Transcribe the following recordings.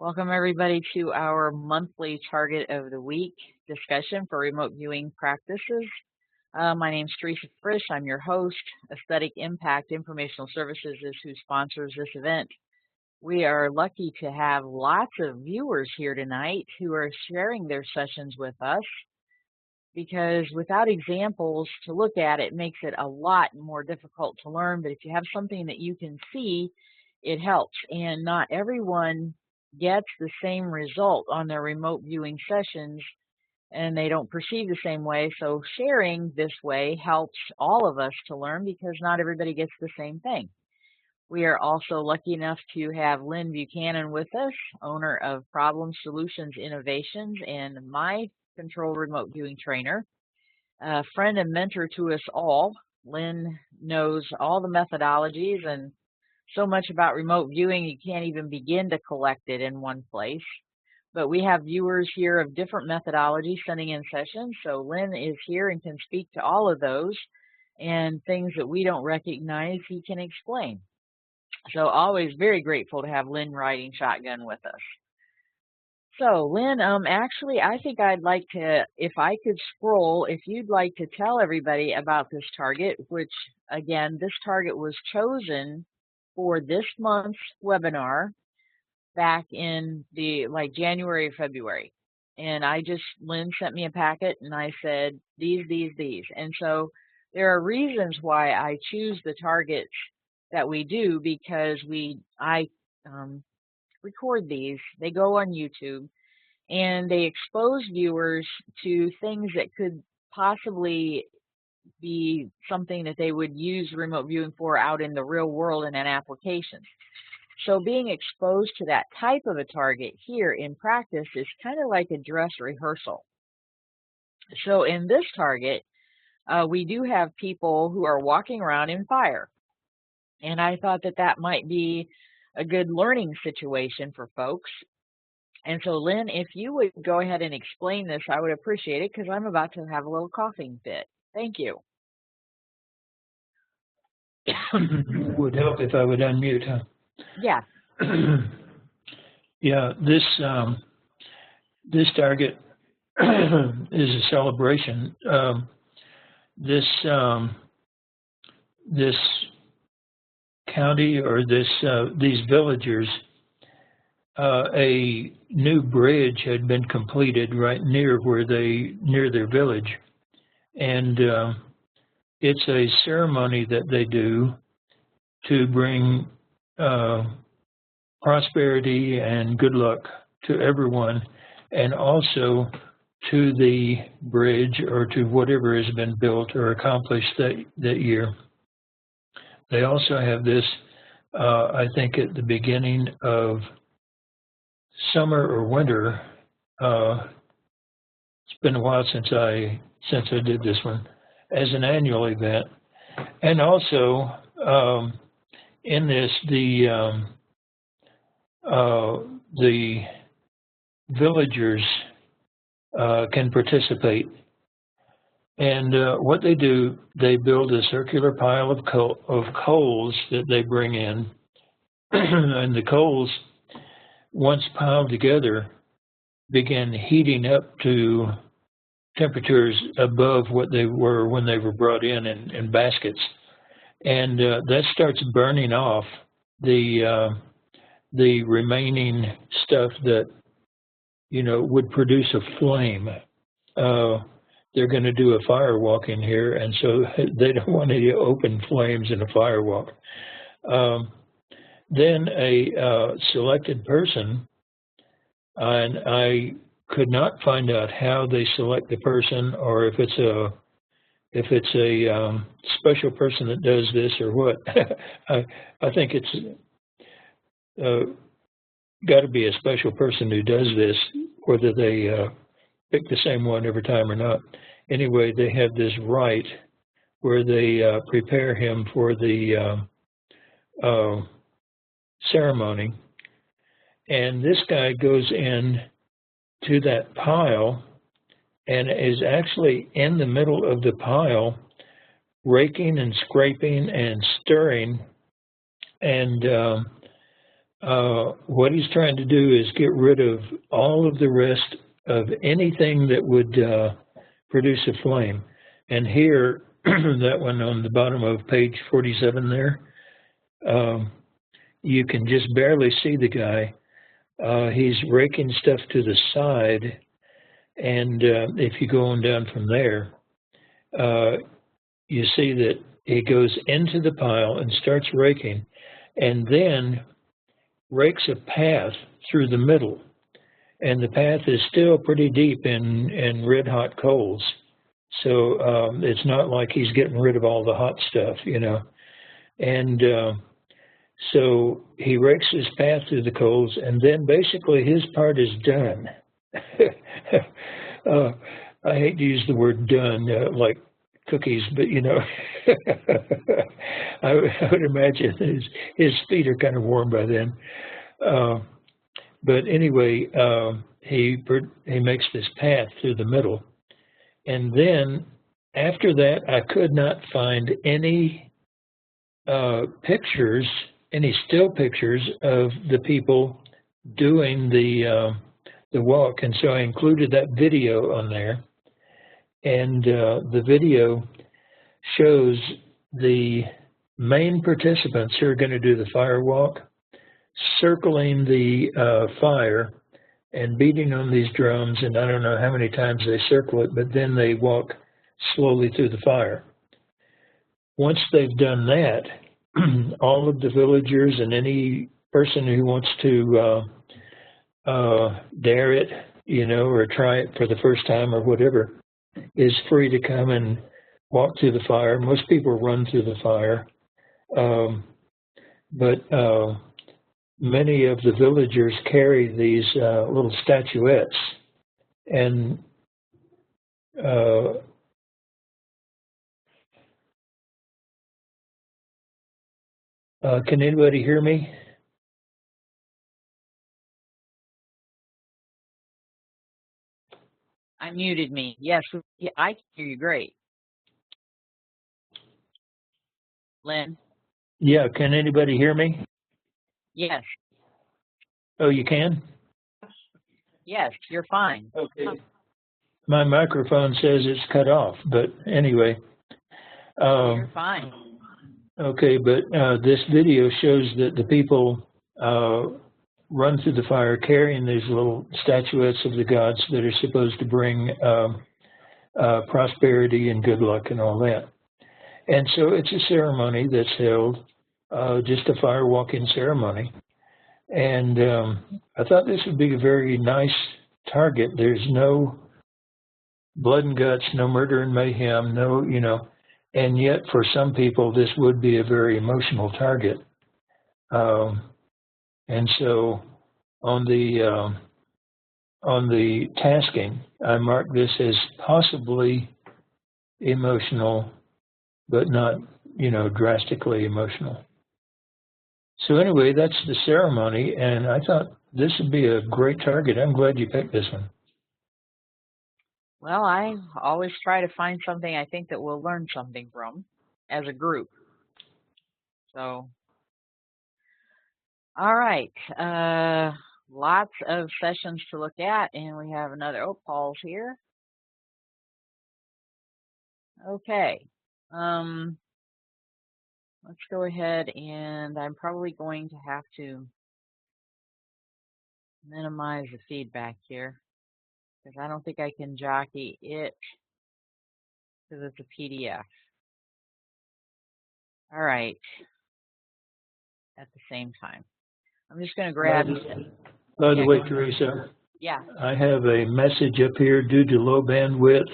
Welcome, everybody, to our monthly target of the week discussion for remote viewing practices. My name is Teresa Frisch. I'm your host. Aesthetic Impact Informational Services is who sponsors this event. We are lucky to have lots of viewers here tonight who are sharing their sessions with us because without examples to look at, it makes it a lot more difficult to learn. But if you have something that you can see, it helps. And not everyone gets the same result on their remote viewing sessions, and they don't perceive the same way. So sharing this way helps all of us to learn because not everybody gets the same thing. We are also lucky enough to have Lynn Buchanan with us, owner of Problem Solutions Innovations and my control remote viewing trainer, a friend and mentor to us all. Lynn knows all the methodologies and so much about remote viewing, you can't even begin to collect it in one place. But we have viewers here of different methodologies sending in sessions. So Lynn is here and can speak to all of those, and things that we don't recognize, he can explain. So always very grateful to have Lynn riding shotgun with us. So Lynn, actually, I think I'd like to, if I could scroll, if you'd like to tell everybody about this target, which again, this target was chosen for this month's webinar back in the January or February. And Lynn sent me a packet and I said, these. And so there are reasons why I choose the targets that we do because I record these. They go on YouTube and they expose viewers to things that could possibly be something that they would use remote viewing for out in the real world and in applications. So being exposed to that type of a target here in practice is kind of like a dress rehearsal. So in this target, we do have people who are walking around in fire. And I thought that that might be a good learning situation for folks. And so Lynn, if you would go ahead and explain this, I would appreciate it because I'm about to have a little coughing fit. Thank you. Would help if I would unmute, huh? Yeah. Yeah, this target is a celebration. This county or these villagers, a new bridge had been completed right near their village, and it's a ceremony that they do to bring prosperity and good luck to everyone, and also to the bridge or to whatever has been built or accomplished that year. They also have this, I think, at the beginning of summer or winter. It's been a while since I did this one, as an annual event. And also in this, the villagers can participate. And what they do, they build a circular pile of coals that they bring in. And the coals, once piled together, begin heating up to temperatures above what they were when they were brought in baskets. And that starts burning off the remaining stuff that, would produce a flame. They're going to do a firewalk in here, and so they don't want any open flames in a firewalk. Then a selected person, and I could not find out how they select the person, or if it's a special person that does this or what. I think it's got to be a special person who does this, whether they pick the same one every time or not. Anyway, they have this rite where they prepare him for the ceremony, and this guy goes in to that pile and is actually in the middle of the pile, raking and scraping and stirring, and what he's trying to do is get rid of all of the rest of anything that would produce a flame. And here, that one on the bottom of page 47 there, you can just barely see the guy. He's raking stuff to the side, and if you go on down from there, you see that he goes into the pile and starts raking, and then rakes a path through the middle. And the path is still pretty deep in red-hot coals. So it's not like he's getting rid of all the hot stuff, you know. And so he rakes his path through the coals, and then basically his part is done. I hate to use the word done, like cookies, but, you know, I would imagine his feet are kind of warm by then. But anyway, he makes this path through the middle. And then after that, I could not find any pictures, any still pictures of the people doing the walk. And so I included that video on there. And the video shows the main participants who are going to do the fire walk circling the fire and beating on these drums, and I don't know how many times they circle it, but then they walk slowly through the fire. Once they've done that, all of the villagers and any person who wants to dare it, you know, or try it for the first time or whatever, is free to come and walk through the fire. Most people run through the fire, but many of the villagers carry these little statuettes, and can anybody hear me? Unmuted me. Yes, I can hear you great. Lynn? Yeah, can anybody hear me? Yes. Oh, you can? Yes, you're fine. Okay. My microphone says it's cut off, but anyway. You're fine. Okay, but this video shows that the people run through the fire carrying these little statuettes of the gods that are supposed to bring prosperity and good luck and all that. And so it's a ceremony that's held, just a fire walking ceremony. And I thought this would be a very nice target. There's no blood and guts, no murder and mayhem, no, you know, and yet for some people this would be a very emotional target. And so on the tasking, I marked this as possibly emotional, but not, you know, drastically emotional. So anyway, that's the ceremony, and I thought this would be a great target. I'm glad you picked this one. Well, I always try to find something I think that we'll learn something from as a group. So, all right. Lots of sessions to look at, and we have another. Oh, Paul's here. Okay. Let's go ahead, and I'm probably going to have to minimize the feedback here because I don't think I can jockey it because it's a PDF. All right. At the same time. I'm just going to grab... By the way, Teresa, yeah. I have a message up here due to low bandwidth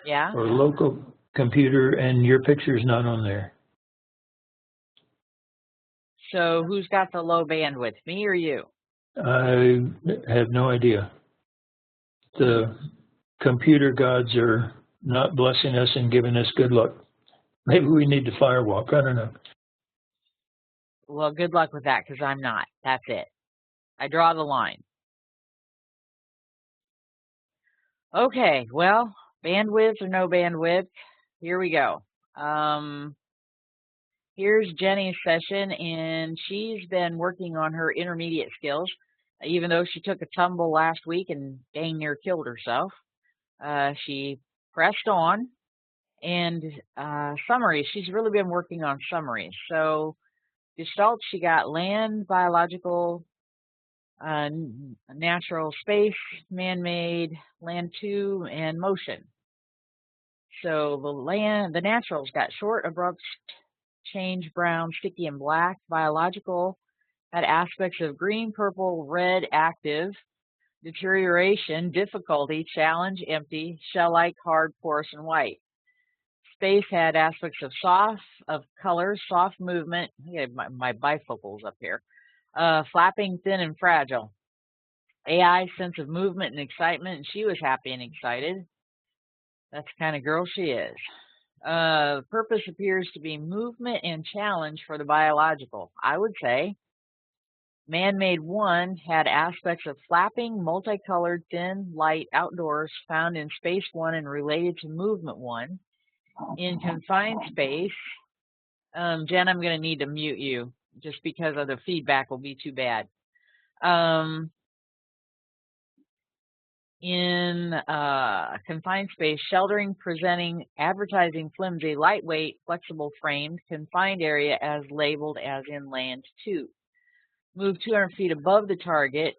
or local computer, and your picture's not on there. So who's got the low bandwidth, me or you? I have no idea. The computer gods are not blessing us and giving us good luck. Maybe we need to firewalk. I don't know. Well, good luck with that because I'm not. That's it. I draw the line. Okay, well, bandwidth or no bandwidth, here we go. Here's Jenny's session, and she's been working on her intermediate skills, even though she took a tumble last week and dang near killed herself. She pressed on, and summaries. She's really been working on summaries. So Gestalt, she got land, biological, natural space, man-made, land 2, and motion. So the naturals got short, abrupt, change, brown, sticky, and black. Biological had aspects of green, purple, red, active, deterioration, difficulty, challenge, empty, shell-like, hard, porous, and white. Space had aspects of color, soft movement. I have my bifocals up here. Flapping, thin, and fragile. AI, sense of movement and excitement, and she was happy and excited. That's the kind of girl she is. Purpose appears to be movement and challenge for the biological. I would say man-made 1 had aspects of flapping, multicolored, thin, light, outdoors, found in space 1 and related to movement 1. In confined space, Jen, I'm going to need to mute you just because of the feedback will be too bad. In confined space, sheltering, presenting, advertising, flimsy, lightweight, flexible framed, confined area as labeled as in land 2. Move 200 feet above the target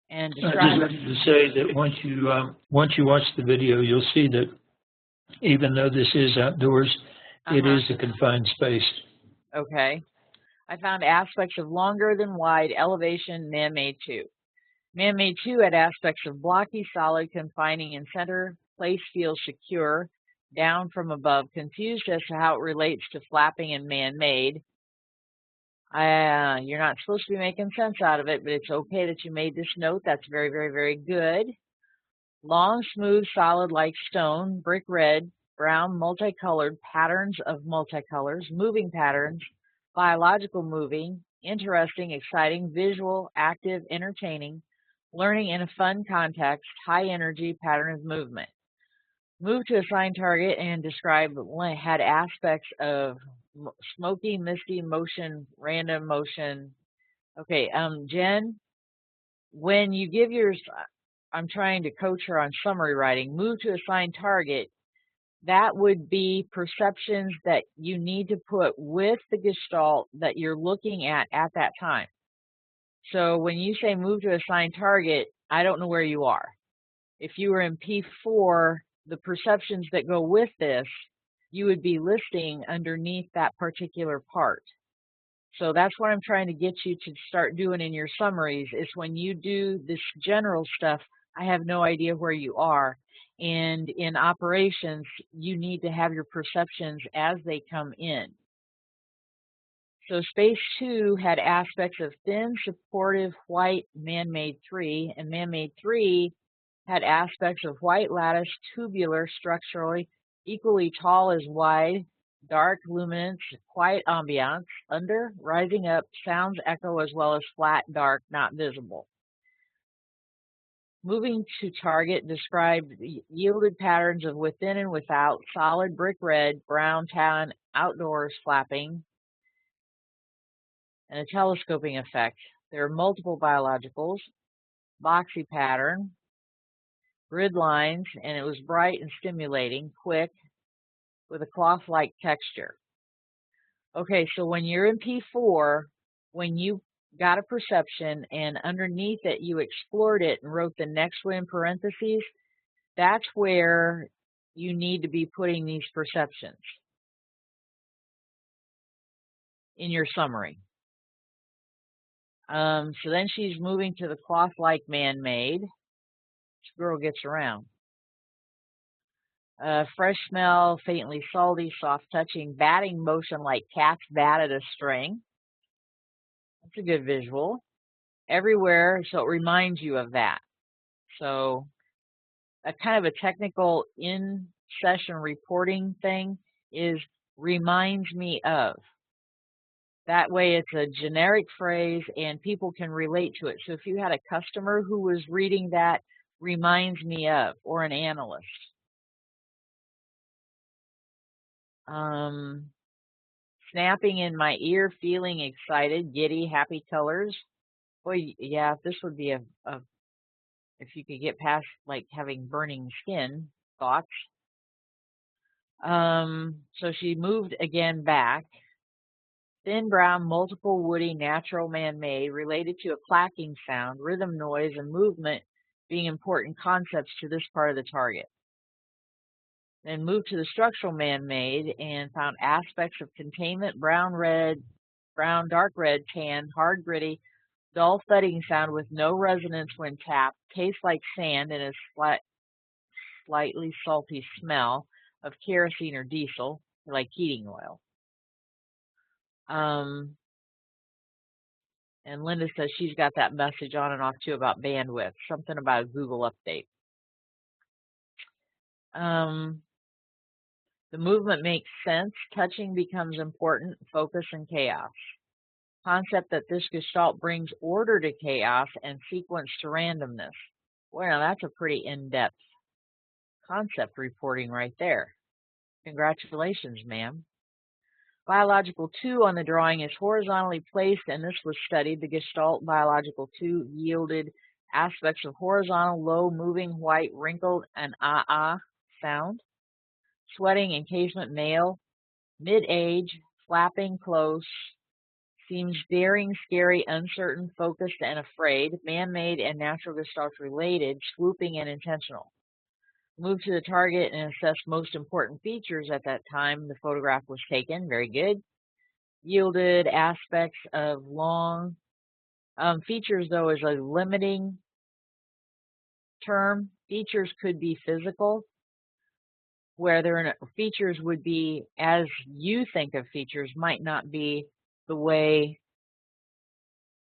and describe. I just wanted to say that once you watch the video, you'll see that even though this is outdoors, it is a confined space. Okay. I found aspects of longer than wide, elevation, man-made 2. Man-made 2 had aspects of blocky, solid, confining in center, place feels secure, down from above, confused as to how it relates to flapping and man-made. You're not supposed to be making sense out of it, but it's okay that you made this note. That's very, very, very good. Long, smooth, solid like stone, brick red, brown, multicolored, patterns of multicolors, moving patterns, biological moving, interesting, exciting, visual, active, entertaining, learning in a fun context, high energy, pattern of movement. Move to assigned target and describe had aspects of smoky, misty, motion, random motion. Okay, Jen, when you give yours, I'm trying to coach her on summary writing. Move to assigned target. That would be perceptions that you need to put with the gestalt that you're looking at that time. So when you say move to assigned target, I don't know where you are. If you were in P4, the perceptions that go with this, you would be listing underneath that particular part. So that's what I'm trying to get you to start doing in your summaries is when you do this general stuff, I have no idea where you are. And in operations, you need to have your perceptions as they come in. So space 2 had aspects of thin, supportive, white, man-made 3, and man-made 3 had aspects of white lattice, tubular, structurally, equally tall as wide, dark, luminance, quiet ambiance, under, rising up, sounds echo as well as flat, dark, not visible. Moving to target described yielded patterns of within and without, solid, brick red, brown, tan, outdoors, flapping, and a telescoping effect. There are multiple biologicals, boxy pattern, grid lines, and it was bright and stimulating, quick, with a cloth-like texture. Okay, so when you're in P4, when you got a perception and underneath it you explored it and wrote the next one in parentheses, that's where you need to be putting these perceptions in your summary. So then she's moving to the cloth-like man-made. This girl gets around. Fresh smell, faintly salty, soft touching, batting motion like cats bat at a string. That's a good visual. Everywhere, so it reminds you of that. So a kind of a technical in-session reporting thing is reminds me of. That way it's a generic phrase and people can relate to it. So if you had a customer who was reading that, reminds me of, or an analyst. Snapping in my ear, feeling excited, giddy, happy colors. Boy, yeah, this would be if you could get past like having burning skin thoughts. So she moved again back. Thin brown, multiple woody, natural man-made, related to a clacking sound, rhythm, noise, and movement being important concepts to this part of the target. Then moved to the structural man-made and found aspects of containment, brown, dark red, tan, hard, gritty, dull thudding sound with no resonance when tapped, tastes like sand and a slightly salty smell of kerosene or diesel, like heating oil. And Linda says she's got that message on and off too about bandwidth, something about a Google update. The movement makes sense. Touching becomes important. Focus and chaos. Concept that this gestalt brings order to chaos and sequence to randomness. Well, that's a pretty in-depth concept reporting right there. Congratulations, ma'am. Biological 2 on the drawing is horizontally placed, and this was studied. The Gestalt Biological 2 yielded aspects of horizontal, low, moving, white, wrinkled, and ah sound. Sweating, encasement, male, mid-age, flapping, close, seems daring, scary, uncertain, focused, and afraid, man-made and natural Gestalt related, swooping, and intentional. Moved to the target and assessed most important features at that time the photograph was taken. Very good. Yielded aspects of long features, though, is a limiting term. Features could be physical, where features would be, as you think of features, might not be the way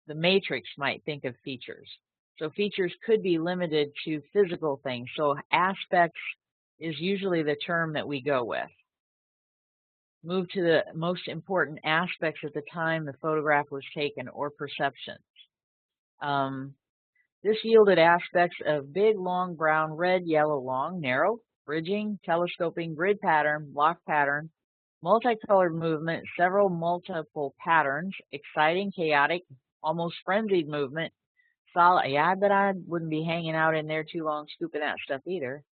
the matrix might think of features. So features could be limited to physical things. So aspects is usually the term that we go with. Move to the most important aspects at the time the photograph was taken, or perceptions. This yielded aspects of big, long, brown, red, yellow, long, narrow, bridging, telescoping, grid pattern, block pattern, multicolored movement, several multiple patterns, exciting, chaotic, almost frenzied movement, solid. Yeah, I bet I wouldn't be hanging out in there too long scooping that stuff either.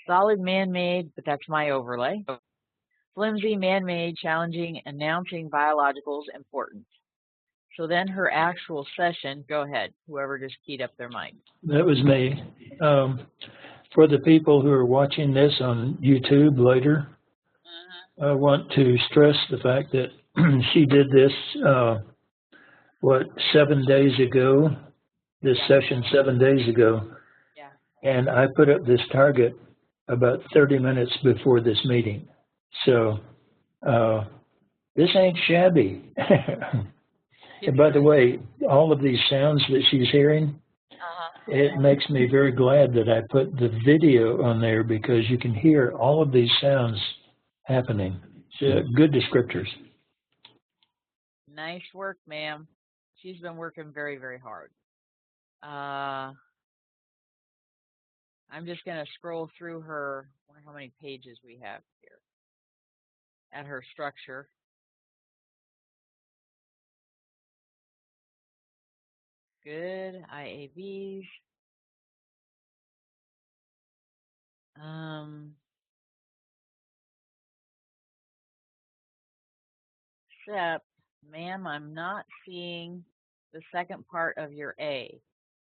Solid, man-made, but that's my overlay. Flimsy, man-made, challenging, announcing biologicals, important. So then her actual session, go ahead, whoever just keyed up their mic. That was me. For the people who are watching this on YouTube later, I want to stress the fact that she did this, 7 days ago, this session 7 days ago. Yeah. And I put up this target about 30 minutes before this meeting. So this ain't shabby. And by the way, all of these sounds that she's hearing, it makes me very glad that I put the video on there, because you can hear all of these sounds happening. So, good descriptors. Nice work, ma'am. She's been working very, very hard. I'm just going to scroll through her, I wonder how many pages we have here, at her structure. Good, IAVs. Except, ma'am, I'm not seeing the second part of your A.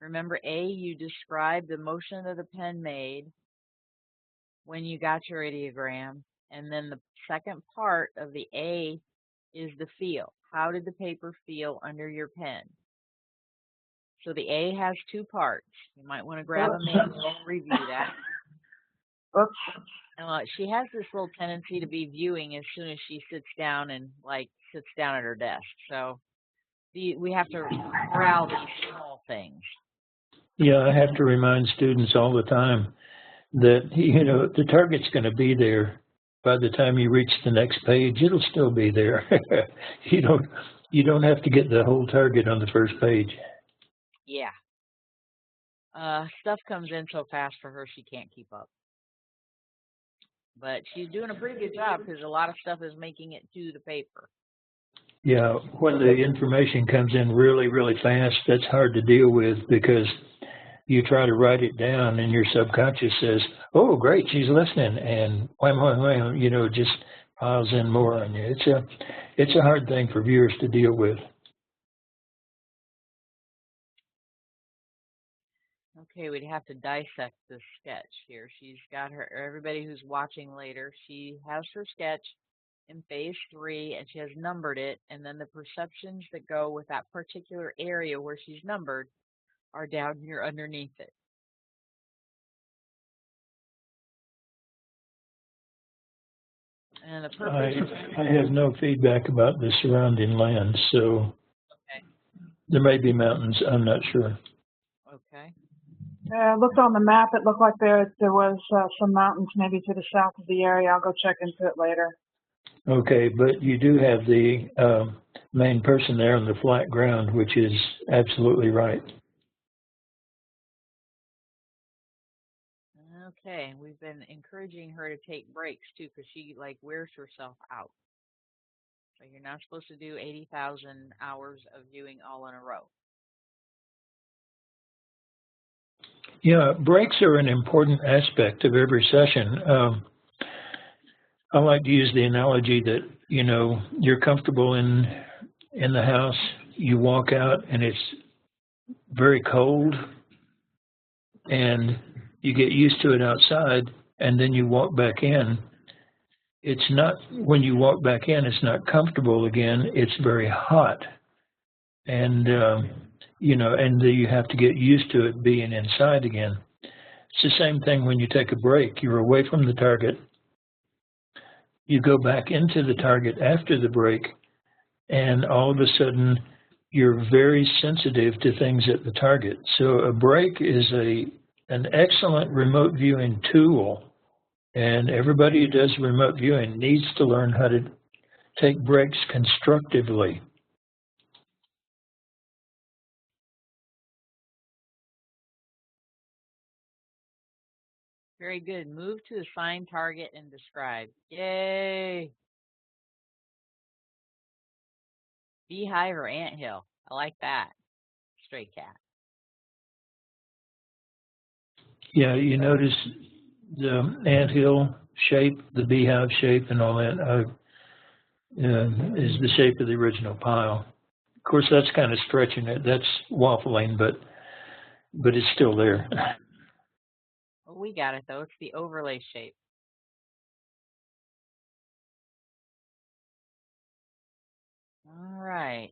Remember A, you described the motion that the pen made when you got your ideogram, and then the second part of the A is the feel. How did the paper feel under your pen? So the A has two parts. You might want to grab a manual and review that. She has this little tendency to be viewing as soon as she sits down and sits down at her desk. So we have to corral these small things. Yeah, I have to remind students all the time that, the target's going to be there. By the time you reach the next page, it'll still be there. You don't have to get the whole target on the first page. Yeah. Stuff comes in so fast for her she can't keep up. But she's doing a pretty good job because a lot of stuff is making it to the paper. Yeah, when the information comes in really, really fast, that's hard to deal with because you try to write it down and your subconscious says, oh, great, she's listening. And wham, wham, wham, just piles in more on you. It's a hard thing for viewers to deal with. Okay, we'd have to dissect this sketch here. She's got everybody who's watching later, she has her sketch in phase 3 and she has numbered it. And then the perceptions that go with that particular area where she's numbered are down here underneath it. And the purpose I have no feedback about the surrounding land, so okay. There may be mountains. I'm not sure. Okay. Looked on the map. It looked like there was some mountains maybe to the south of the area. I'll go check into it later. Okay, but you do have the main person there on the flat ground, which is absolutely right. Okay, we've been encouraging her to take breaks too, because she wears herself out. So you're not supposed to do 80,000 hours of viewing all in a row. Yeah, breaks are an important aspect of every session. I like to use the analogy that, you're comfortable in the house, you walk out and it's very cold and you get used to it outside and then you walk back in. It's not, when you walk back in, it's not comfortable again, it's very hot. And, and you have to get used to it being inside again. It's the same thing when you take a break. You're away from the target. You go back into the target after the break, and all of a sudden, you're very sensitive to things at the target. So a break is an excellent remote viewing tool, and everybody who does remote viewing needs to learn how to take breaks constructively. Very good. Move to assign target and describe. Yay! Beehive or anthill. I like that. Stray cat. Yeah, you notice the anthill shape, the beehive shape, and all that is the shape of the original pile. Of course, that's kind of stretching it. That's waffling, but it's still there. Well, we got it, though. It's the overlay shape. All right.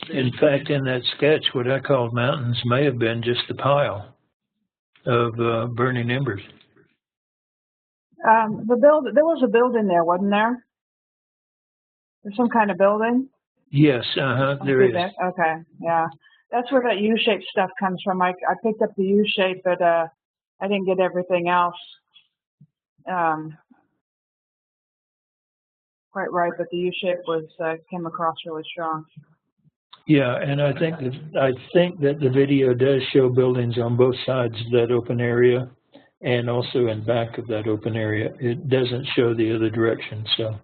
In fact, in that sketch, what I called mountains may have been just a pile of burning embers. There was a building there, wasn't there? There's some kind of building? Yes, there is. Okay, yeah. That's where that U-shaped stuff comes from. I picked up the U-shape, but I didn't get everything else quite right, but the U-shape came across really strong. Yeah, and I think that the video does show buildings on both sides of that open area and also in back of that open area. It doesn't show the other direction, so.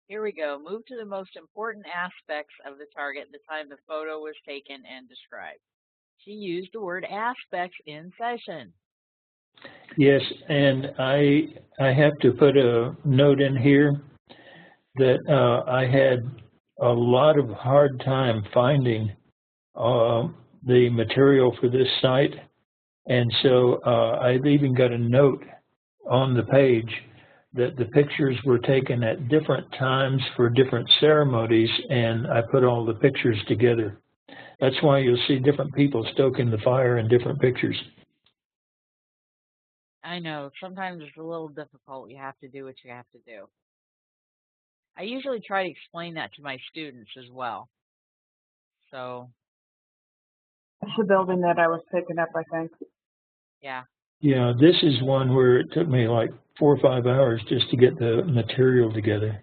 Here we go. Move to the most important aspects of the target at the time the photo was taken and described. She used the word aspects in session. Yes, and I have to put a note in here that I had a lot of hard time finding the material for this site. And so I've even got a note on the page that the pictures were taken at different times for different ceremonies, and I put all the pictures together. That's why you'll see different people stoking the fire in different pictures. I know. Sometimes it's a little difficult. You have to do what you have to do. I usually try to explain that to my students as well. So. That's the building that I was picking up, I think. Yeah. Yeah, this is one where it took me like 4 or 5 hours just to get the material together.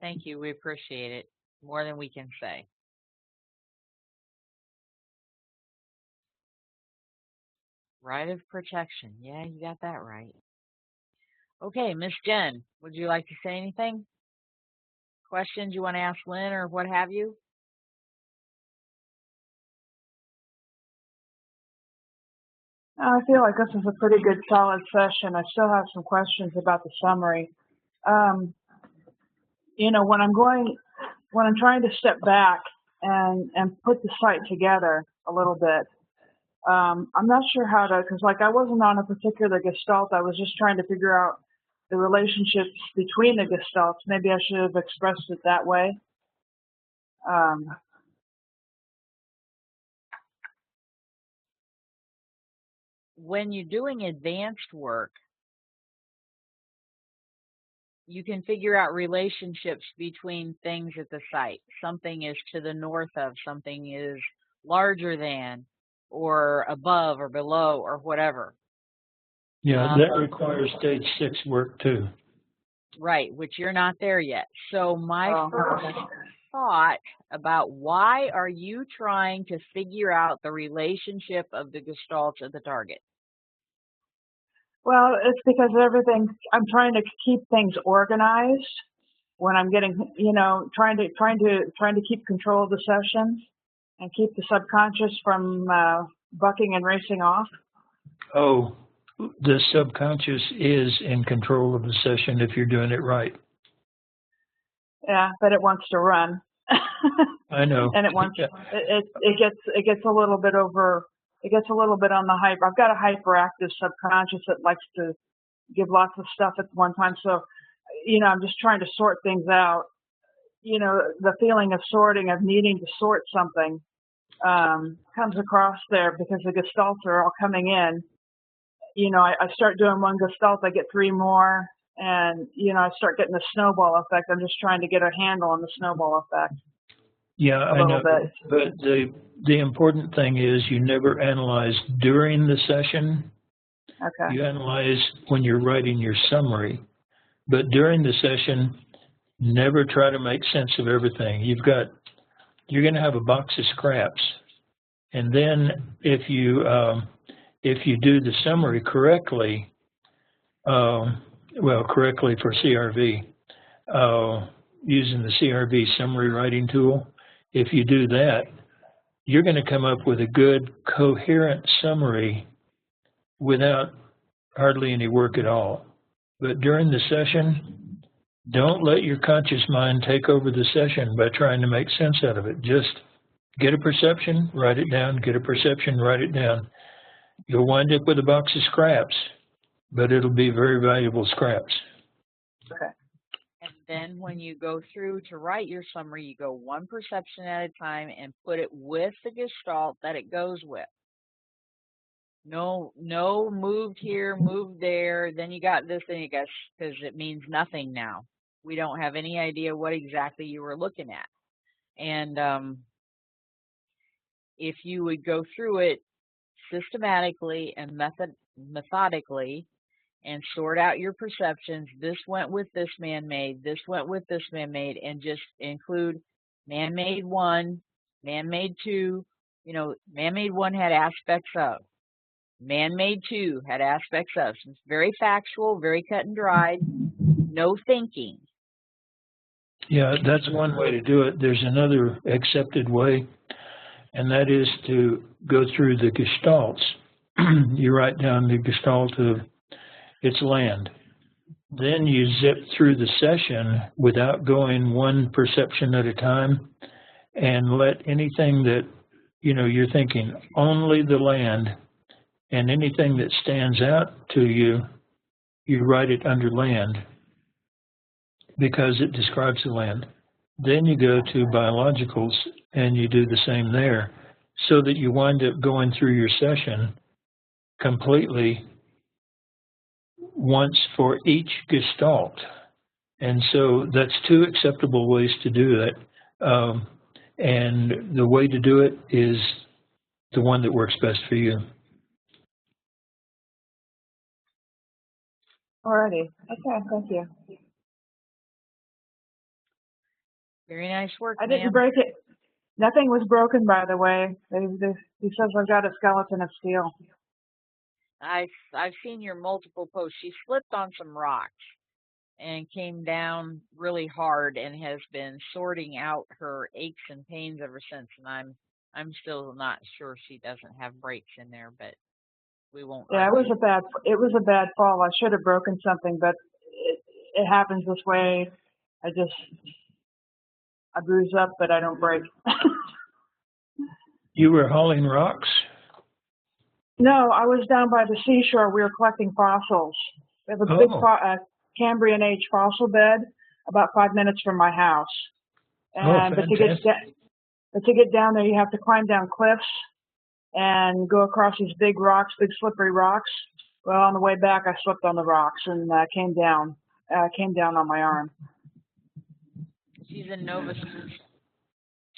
Thank you. We appreciate it more than we can say. Right of protection. Yeah, you got that right. Okay, Miss Jen, would you like to say anything? Questions you want to ask Lynn or what have you? I feel like this is a pretty good solid session. I still have some questions about the summary. Um, you know, when I'm trying to step back and put the site together a little bit, I'm not sure how to, because like I wasn't on a particular gestalt. I was just trying to figure out the relationships between the gestalts. Maybe I should have expressed it that way. When you're doing advanced work, you can figure out relationships between things at the site. Something is to the north of, something is larger than, or above or below or whatever. Yeah, that requires stage 6 work too. Right, which you're not there yet. So my first Okay. thought about why are you trying to figure out the relationship of the gestalts at the target? Well, it's because I'm trying to keep things organized when I'm getting, you know, trying to keep control of the session and keep the subconscious from bucking and racing off. Oh, the subconscious is in control of the session if you're doing it right. Yeah, but it wants to run. I know. And it gets a little bit on the hyper. I've got a hyperactive subconscious that likes to give lots of stuff at one time. So, you know, I'm just trying to sort things out. You know, the feeling of sorting, of needing to sort something, comes across there because the gestalts are all coming in. You know, I start doing one gestalt, I get 3 more, and, you know, I start getting the snowball effect. I'm just trying to get a handle on the snowball effect. Yeah, I know. But the important thing is you never analyze during the session. Okay. You analyze when you're writing your summary. But during the session, never try to make sense of everything. You're going to have a box of scraps. And then if you do the summary correctly, correctly for CRV, using the CRV summary writing tool, if you do that, you're going to come up with a good, coherent summary without hardly any work at all. But during the session, don't let your conscious mind take over the session by trying to make sense out of it. Just get a perception, write it down, get a perception, write it down. You'll wind up with a box of scraps, but it'll be very valuable scraps. Okay. And then when you go through to write your summary, you go one perception at a time and put it with the gestalt that it goes with. No moved here, moved there, then you got this, then you got, because it means nothing now. We don't have any idea what exactly you were looking at. And if you would go through it systematically and methodically and sort out your perceptions, this went with this man-made, this went with this man-made, and just include man-made 1, man-made 2, you know, man-made 1 had aspects of. Man-made 2 had aspects of. So it's very factual, very cut and dried, no thinking. Yeah, that's one way to do it. There's another accepted way, and that is to go through the gestalts. You write down the gestalt of its land. Then you zip through the session without going one perception at a time, and let anything that, you know, you're thinking only the land, and anything that stands out to you, you write it under land because it describes the land. Then you go to biologicals and you do the same there, so that you wind up going through your session completely once for each gestalt. And so that's 2 acceptable ways to do it. And the way to do it is the one that works best for you. Alrighty. Okay, thank you. Very nice work, I didn't break it. Nothing was broken, by the way. He says I've got a skeleton of steel. I've seen your multiple posts. She slipped on some rocks and came down really hard and has been sorting out her aches and pains ever since. And I'm still not sure she doesn't have breaks in there, but we won't Yeah, argue. it was a bad fall. I should have broken something, but it happens this way. I bruise up, but I don't break. You were hauling rocks? No, I was down by the seashore. We were collecting fossils. We have a big Oh, Cambrian age fossil bed about 5 minutes from my house. oh, And fantastic. but to get down there, you have to climb down cliffs and go across these big rocks, big slippery rocks. Well, on the way back, I slipped on the rocks and came down. Came down on my arm. She's in Nova.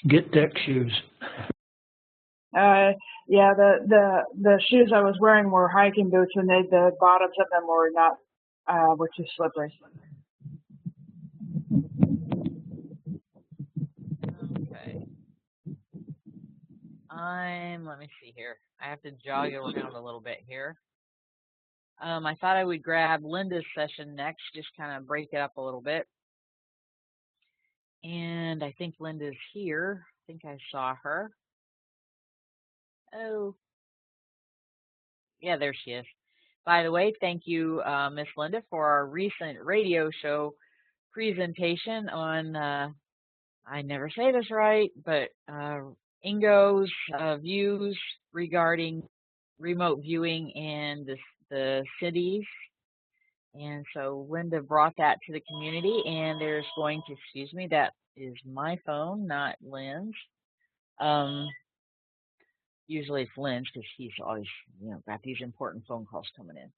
Get deck shoes. Yeah, the shoes I was wearing were hiking boots, and the bottoms of them were not were too slippery. Okay. Let me see here. I have to jog around a little bit here. I thought I would grab Linda's session next, just kind of break it up a little bit. And I think Linda's here. I think I saw her. Oh, yeah, there she is. By the way, thank you, Miss Linda, for our recent radio show presentation on, I never say this right, but Ingo's views regarding remote viewing in the cities. And so Linda brought that to the community, and there's going to, excuse me, that is my phone, not Lynn's. Usually it's Lynn's because he's always, got these important phone calls coming in.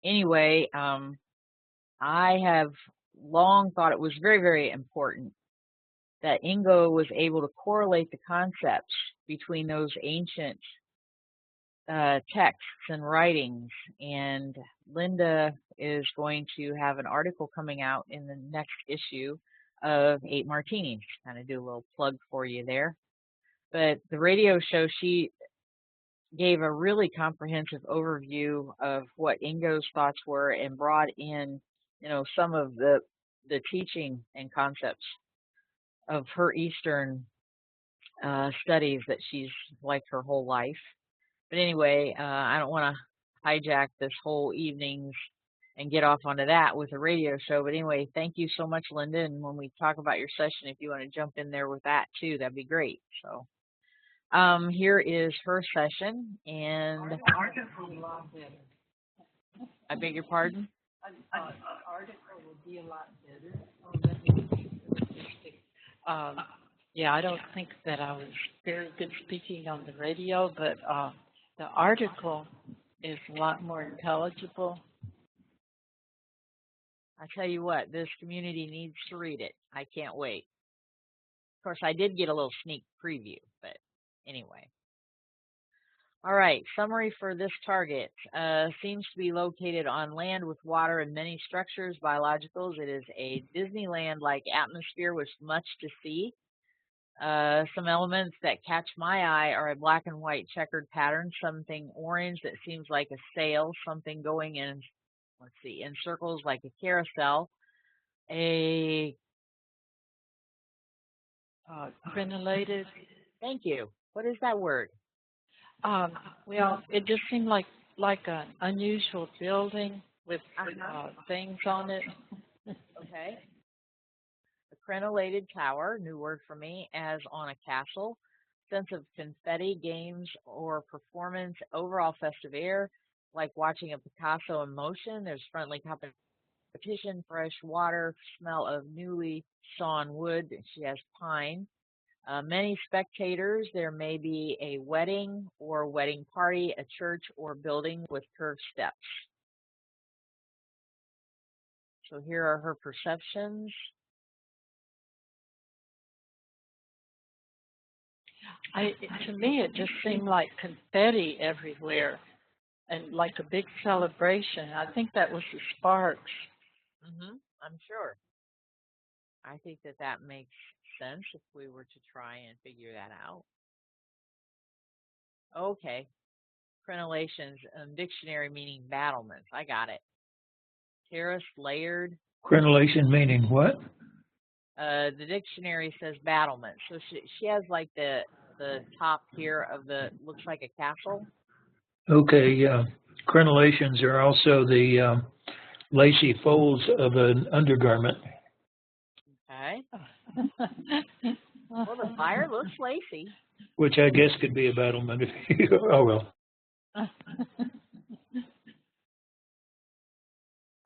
Anyway, I have long thought it was very, very important that Ingo was able to correlate the concepts between those ancient texts and writings. And Linda is going to have an article coming out in the next issue of 8 Martinis. Kind of do a little plug for you there. But the radio show, she gave a really comprehensive overview of what Ingo's thoughts were and brought in, some of the teaching and concepts of her Eastern studies that she's liked her whole life. But anyway, I don't want to hijack this whole evening's and get off onto that with a radio show. But anyway, thank you so much, Linda. And when we talk about your session, if you want to jump in there with that too, that'd be great. So here is her session, and I beg your pardon? Article would be a lot better. Yeah, I don't think that I was very good speaking on the radio, but the article is a lot more intelligible. I tell you what, this community needs to read it. I can't wait. Of course, I did get a little sneak preview, but anyway. All right, summary for this target. Seems to be located on land with water and many structures, biologicals. It is a Disneyland-like atmosphere with much to see. Some elements that catch my eye are a black and white checkered pattern, something orange that seems like a sail, something going in, in circles like a carousel, a Crenellated. Thank you. What is that word? Well, it just seemed like an unusual building with things on it. Okay. A crenellated tower, new word for me, as on a castle. Sense of confetti, games or performance, overall festive air, like watching a Picasso in motion. There's friendly competition, fresh water, smell of newly sawn wood. She has pine. Many spectators. There may be a wedding or wedding party, a church or building with curved steps. So here are her perceptions. To me, it just seemed like confetti everywhere and like a big celebration. I think that was the sparks. I'm sure. I think that makes sense if we were to try and figure that out. Okay. crenellations, dictionary meaning battlements. I got it. Terrace, layered. Crenellation meaning what? The dictionary says battlement. So she has like the top here of the, looks like a castle. Okay, yeah. Crenellations are also the lacy folds of an undergarment. Okay. Well, the fire looks lacy. Which I guess could be a battlement. Oh, well.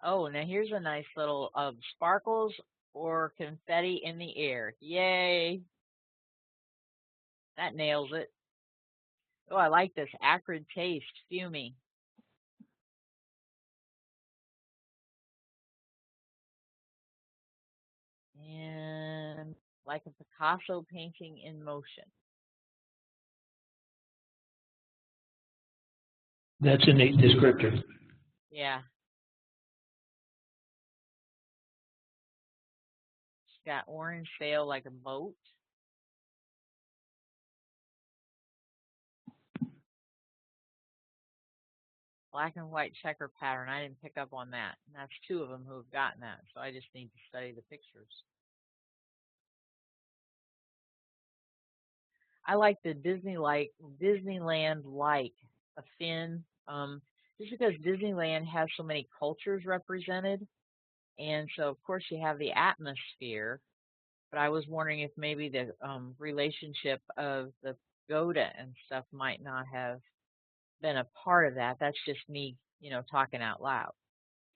Oh, now here's a nice little sparkles or confetti in the air. Yay. That nails it. Oh, I like this. Acrid taste. Fumey. And like a Picasso painting in motion. That's a neat descriptor. Yeah. She's got orange sail like a boat. Black and white checker pattern. I didn't pick up on that. And that's two of them who have gotten that. So I just need to study the pictures. I like the Disneyland like a fin. Just because Disneyland has so many cultures represented. And so, of course, you have the atmosphere. But I was wondering if maybe the relationship of the pagoda and stuff might not have been a part of that. That's just me, talking out loud.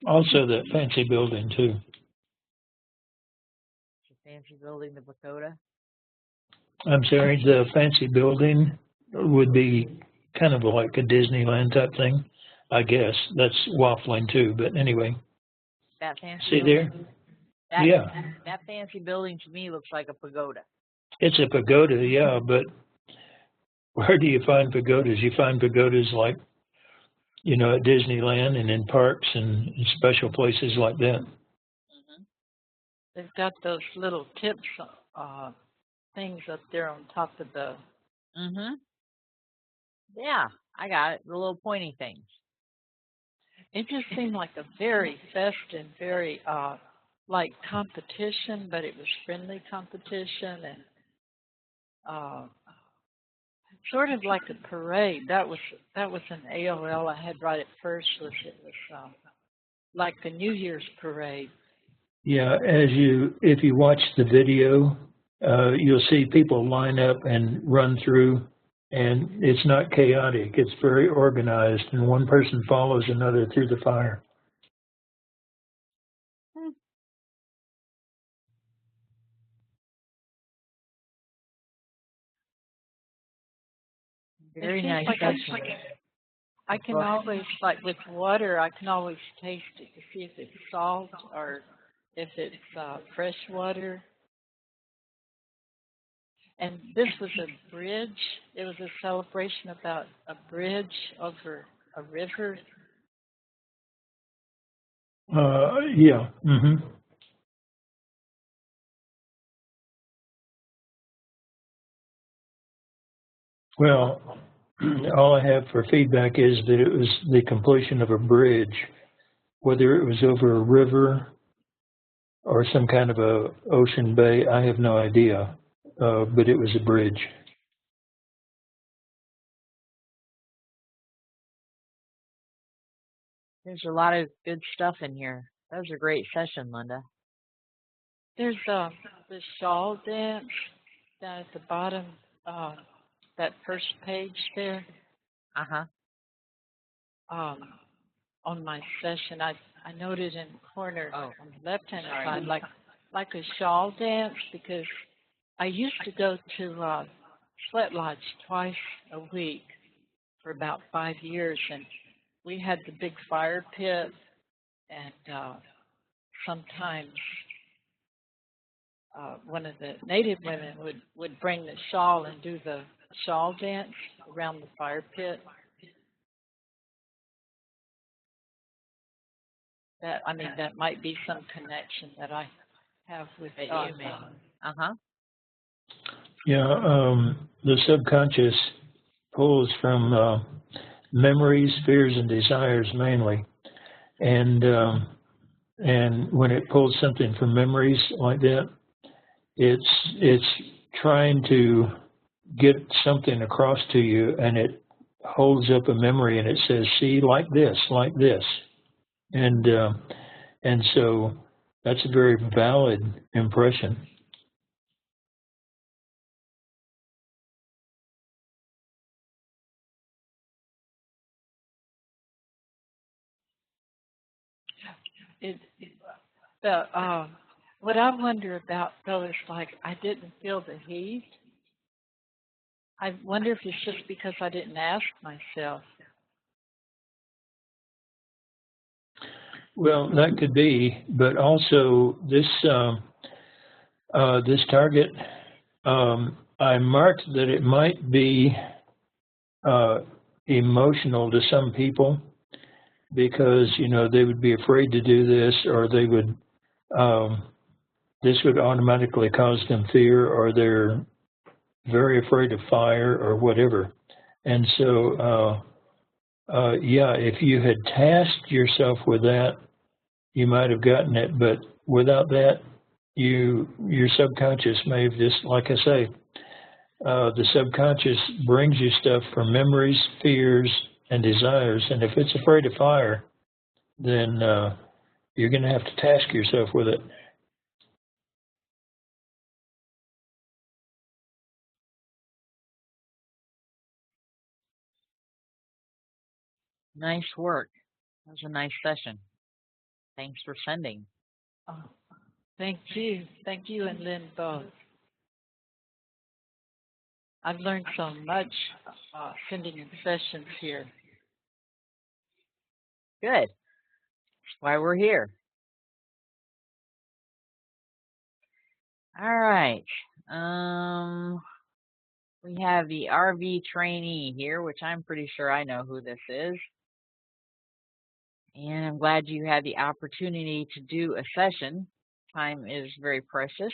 Also the fancy building, too. The fancy building, the pagoda? I'm sorry, the fancy building would be kind of like a Disneyland type thing, I guess. That's waffling, too, but anyway. That fancy See building? there? Yeah. That fancy building to me looks like a pagoda. It's a pagoda, yeah, but where do you find pagodas? You find pagodas like, at Disneyland and in parks and special places like that. Mm-hmm. They've got those little tips, things up there on top of the... Mm-hmm. Yeah, I got it. The little pointy things. It just seemed like a very festive, very like competition, but it was friendly competition and sort of like a parade. That was an AOL I had right at first. It was like the New Year's parade. Yeah, if you watch the video, you'll see people line up and run through, and it's not chaotic. It's very organized, and one person follows another through the fire. Very nice. Like I can always, like with water, I can always taste it to see if it's salt or if it's fresh water. And this was a bridge. It was a celebration about a bridge over a river. Yeah. Mm-hmm. Well, all I have for feedback is that it was the completion of a bridge, whether it was over a river or some kind of a ocean bay. I have no idea, but it was a bridge. There's a lot of good stuff in here. That was a great session, Linda. There's the shawl dance down at the bottom, that first page there. Uh-huh. On my session, I noted in the corner on the left-hand side, like a shawl dance, because I used to go to Sweat Lodge twice a week for about 5 years, and we had the big fire pit, and sometimes one of the native women would bring the shawl and do the shawl dance around the fire pit. That might be some connection that I have with you may. Uh-huh. Yeah, the subconscious pulls from memories, fears, and desires mainly. And when it pulls something from memories like that, it's trying to get something across to you, and it holds up a memory and it says, see, like this, and so that's a very valid impression. What I wonder about though is like I didn't feel the heat. I wonder if it's just because I didn't ask myself. Well, that could be, but also this this target, I marked that it might be emotional to some people because they would be afraid to do this, or they would this would automatically cause them fear, or they're very afraid of fire or whatever. And so yeah, if you had tasked yourself with that, you might have gotten it, but without that, your subconscious may have just, like I say, the subconscious brings you stuff from memories, fears, and desires, and if it's afraid of fire, then you're going to have to task yourself with it. Nice work. That was a nice session. Thanks for sending. Oh, thank you and Lynn both. I've learned so much sending in sessions here. Good. That's why we're here. All right. We have the RV trainee here, which I'm pretty sure I know who this is. And I'm glad you had the opportunity to do a session. Time is very precious.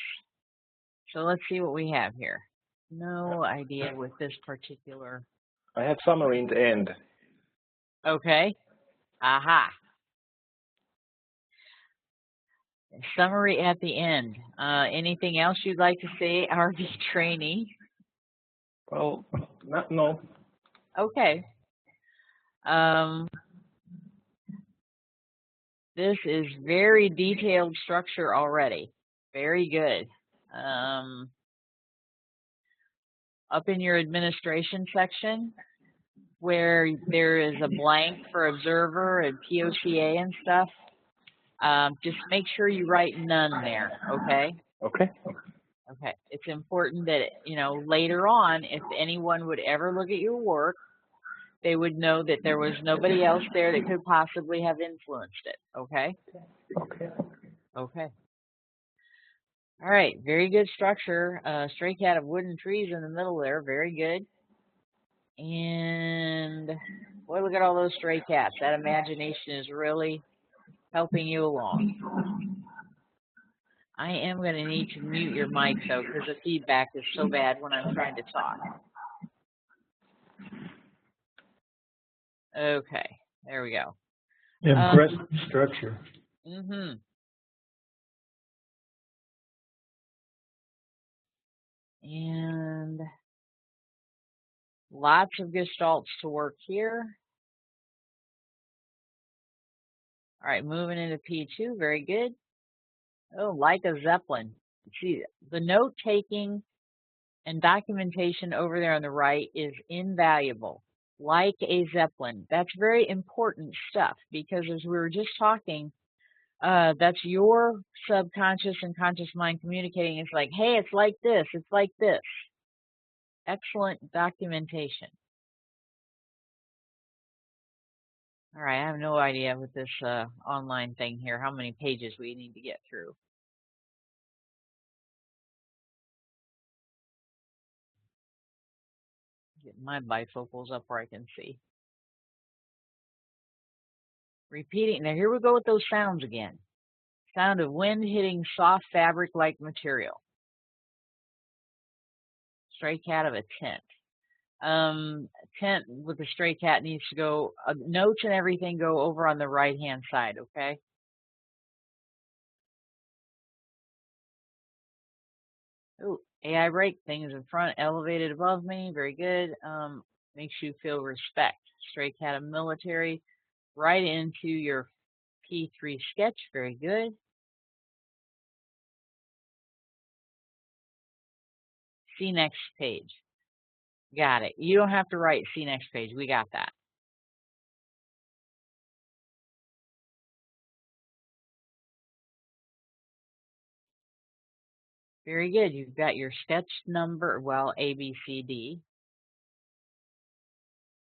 So let's see what we have here. No idea with this particular. I have summary in the end. Okay. Aha. Summary at the end. Anything else you'd like to say, RV trainee? Well, no. Okay. This is very detailed structure already. Very good. Up in your administration section, where there is a blank for observer and POCA and stuff, just make sure you write none there, okay? Okay. Okay. It's important that, later on, if anyone would ever look at your work, they would know that there was nobody else there that could possibly have influenced it, okay? Okay. Okay. All right, very good structure. Stray cat of wooden trees in the middle there, very good. And boy, look at all those stray cats. That imagination is really helping you along. I am going to need to mute your mic though, because the feedback is so bad when I'm trying to talk. Okay, there we go. Impressive structure. Mm-hmm. And lots of gestalts to work here. All right, moving into P2, very good. Oh, like a Zeppelin. See, the note-taking and documentation over there on the right is invaluable. Like a Zeppelin. That's very important stuff because as we were just talking, that's your subconscious and conscious mind communicating. It's like, hey, it's like this. It's like this. Excellent documentation. All right, I have no idea with this online thing here how many pages we need to get through. Get my bifocals up where I can see. Repeating. Now here we go with those sounds again. Sound of wind hitting soft fabric-like material. Stray cat of a tent. Tent with the stray cat needs to go, notes and everything go over on the right-hand side, okay? Oh, AI break, things in front, elevated above me, very good. Makes you feel respect. Stray cat of military, right into your P3 sketch, very good. See next page. Got it. You don't have to write see next page. We got that. Very good. You've got your sketch number, well, A, B, C, D.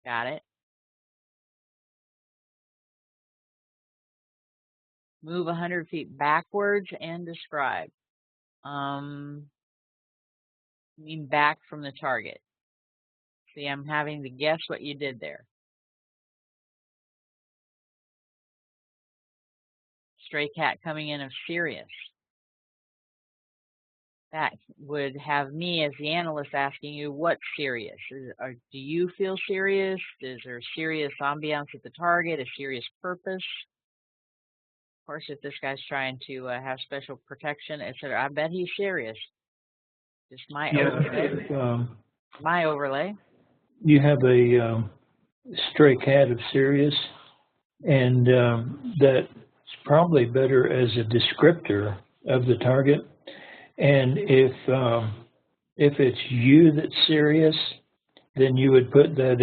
Got it. Move 100 feet backwards and describe. Mean back from the target. See, I'm having to guess what you did there. Stray cat coming in of serious. That would have me as the analyst asking you, what's serious? Do you feel serious? Is there serious ambiance at the target, a serious purpose? Of course, if this guy's trying to have special protection, etc., I bet he's serious. Just my overlay. My overlay. You have a stray cat of serious, and that's probably better as a descriptor of the target. And if it's you that's serious, then you would put that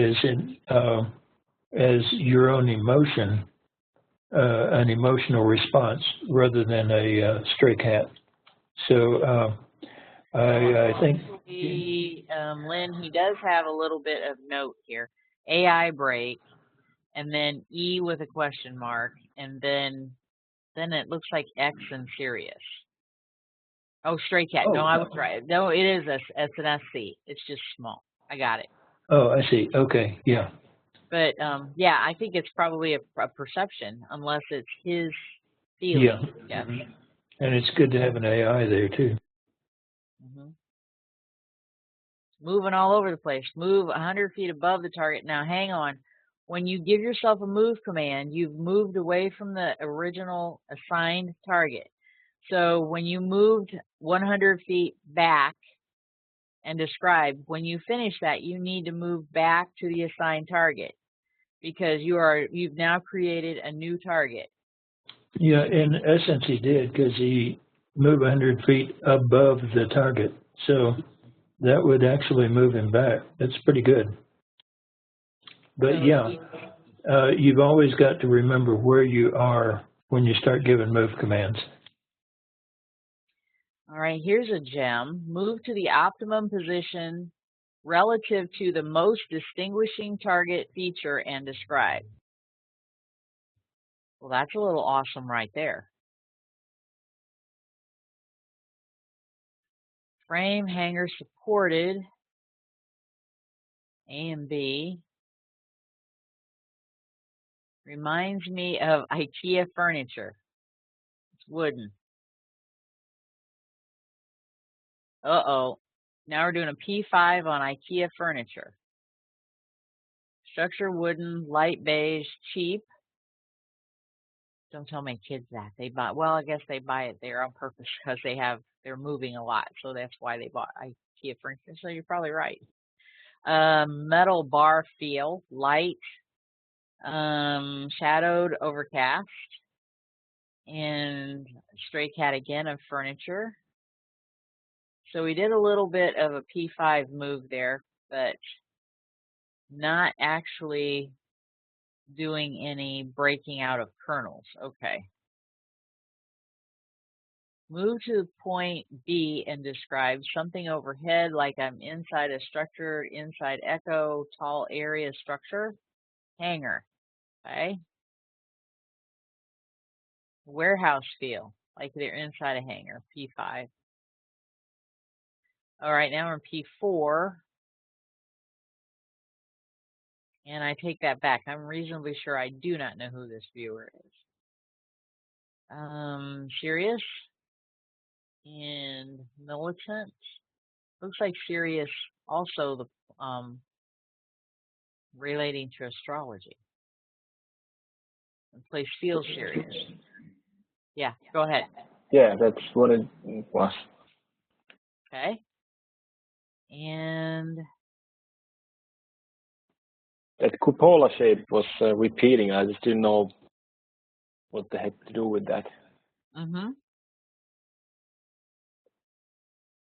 as your own emotion, an emotional response, rather than a stray cat. So I think Lynn, he does have a little bit of note here. AI break, and then E with a question mark, and then it looks like X and serious. Oh, stray cat. No, I was right. No, it is an SC. It's just small. I got it. Oh, I see. Okay, yeah. But yeah, I think it's probably a perception, unless it's his feeling. Yeah. Yes. Mm-hmm. And it's good to have an AI there too. Mm-hmm. Moving all over the place. Move 100 feet above the target. Now, hang on. When you give yourself a move command, you've moved away from the original assigned target. So when you moved 100 feet back and described, when you finish that, you need to move back to the assigned target, because you've now created a new target. Yeah, in essence he did, because he moved 100 feet above the target. So that would actually move him back. That's pretty good. But yeah, you've always got to remember where you are when you start giving move commands. All right, here's a gem. Move to the optimum position relative to the most distinguishing target feature and describe. Well, that's a little awesome right there. Frame, hanger supported, A and B. Reminds me of IKEA furniture. It's wooden. Uh-oh. Now we're doing a P5 on IKEA furniture. Structure wooden, light beige, cheap. Don't tell my kids that. They buy, well, I guess they buy it there on purpose because they're moving a lot. So that's why they bought IKEA furniture. So you're probably right. Metal bar feel, light, shadowed, overcast, and stray cat again of furniture. So we did a little bit of a P5 move there, but not actually doing any breaking out of kernels. Okay. Move to point B and describe something overhead, like I'm inside a structure, inside echo, tall area structure, hangar. Okay. Warehouse feel, like they're inside a hangar, P5. All right, now we're in P4. And I take that back. I'm reasonably sure I do not know who this viewer is. Serious and militant. Looks like serious also the relating to astrology. And place feels serious. Yeah, go ahead. Yeah, that's what it was. Okay. And That cupola shape was repeating. I just didn't know what the heck to do with that.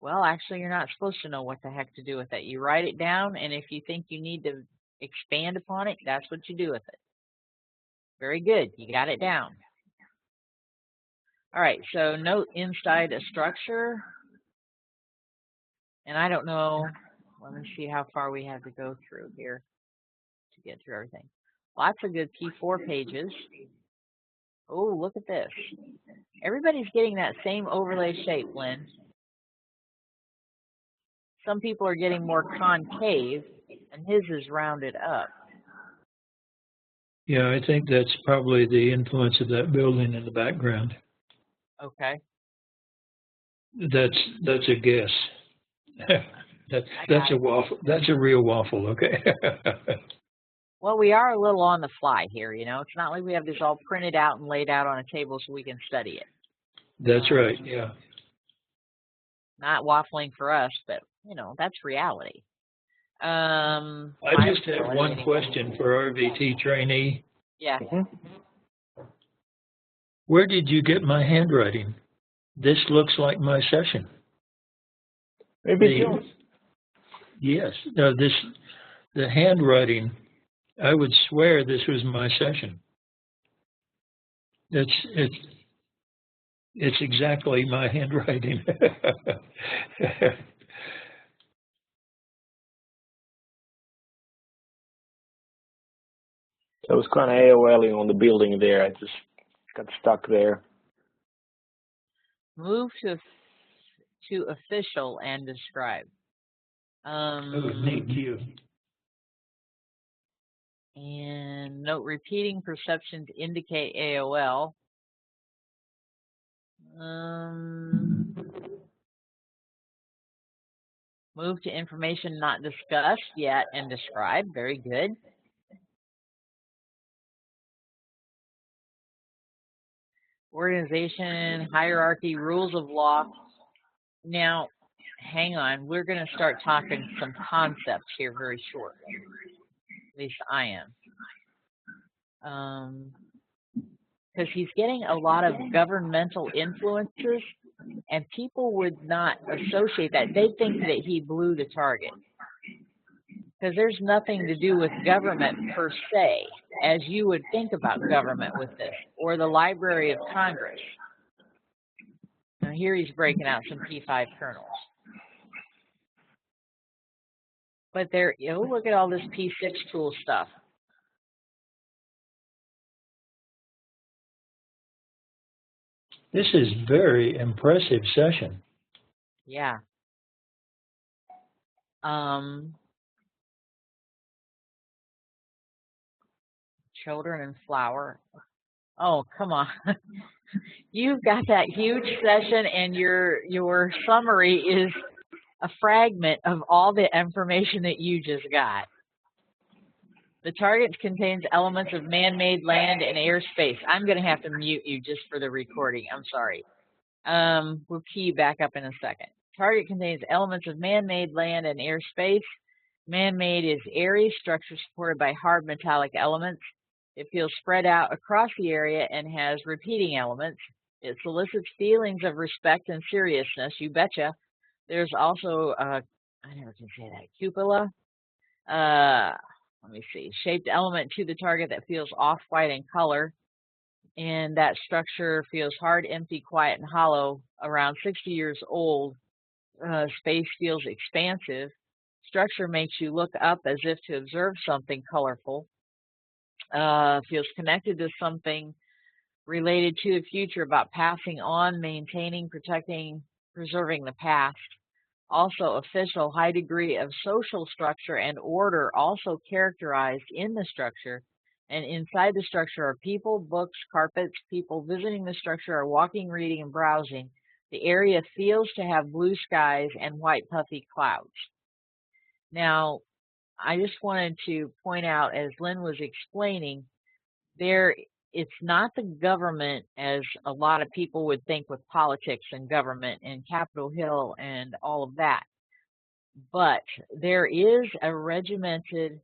Well, actually, you're not supposed to know what the heck to do with it. You write it down, and if you think you need to expand upon it, that's what you do with it. Very good. You got it down. All right, so note inside a structure. And I don't know, let me see how far we have to go through here to get through everything. Lots of good P4 pages. Oh, look at this. Everybody's getting that same overlay shape, Lynn. Some people are getting more concave, and his is rounded up. Yeah, I think that's probably the influence of that building in the background. Okay. That's a guess. That's a waffle. That's a real waffle. Okay. Well, we are a little on the fly here, you know. It's not like we have this all printed out and laid out on a table so we can study it. That's right. Yeah. Not waffling for us, but you know that's reality. I just have one question for RVT trainee. Yeah. Where did you get my handwriting? This looks like my session. Maybe Yes. No, the handwriting. I would swear this was my session. It's exactly my handwriting. I was kind of AOLing on the building there. I just got stuck there. Move to official and describe. Neat cue. And note repeating perceptions indicate AOL. Move to information not discussed yet and describe. Very good. Organization, hierarchy, rules of law. Now, hang on. We're going to start talking some concepts here very shortly. At least I am. Because he's getting a lot of governmental influences, and people would not associate that. They think that he blew the target. Because there's nothing to do with government per se, as you would think about government with this, or the Library of Congress. Now here he's breaking out some P5 kernels. But there, you know, look at all this P6 tool stuff. This is very impressive session. Yeah. Children and flower. Oh, come on. You've got that huge session and your summary is a fragment of all the information that you just got. The target contains elements of man-made land and airspace. I'm going to have to mute you just for the recording. I'm sorry. We'll key you back up in a second. Target contains elements of man-made land and airspace. Man-made is airy, structure supported by hard metallic elements. It feels spread out across the area and has repeating elements. It solicits feelings of respect and seriousness. You betcha. There's also, I never can say that, cupola. Let me see, shaped element to the target that feels off-white in color. And that structure feels hard, empty, quiet, and hollow. Around 60 years old, space feels expansive. Structure makes you look up as if to observe something colorful. Feels connected to something related to the future, about passing on, maintaining, protecting, preserving the past. Also official, high degree of social structure and order also characterized in the structure. And inside the structure are people, books, carpets. People visiting the structure are walking, reading, and browsing. The area feels to have blue skies and white puffy clouds. Now, I just wanted to point out, as Lynn was explaining, it's not the government as a lot of people would think with politics and government and Capitol Hill and all of that. But there is a regimented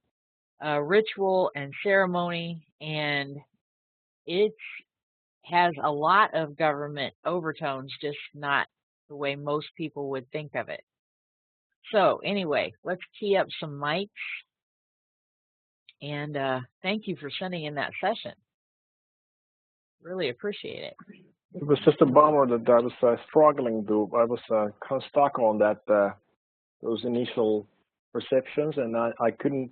ritual and ceremony, and it has a lot of government overtones, just not the way most people would think of it. So anyway, let's key up some mics, and thank you for sending in that session. Really appreciate it. It was just a bummer that I was struggling to. I was kind of stuck on that those initial perceptions, and I couldn't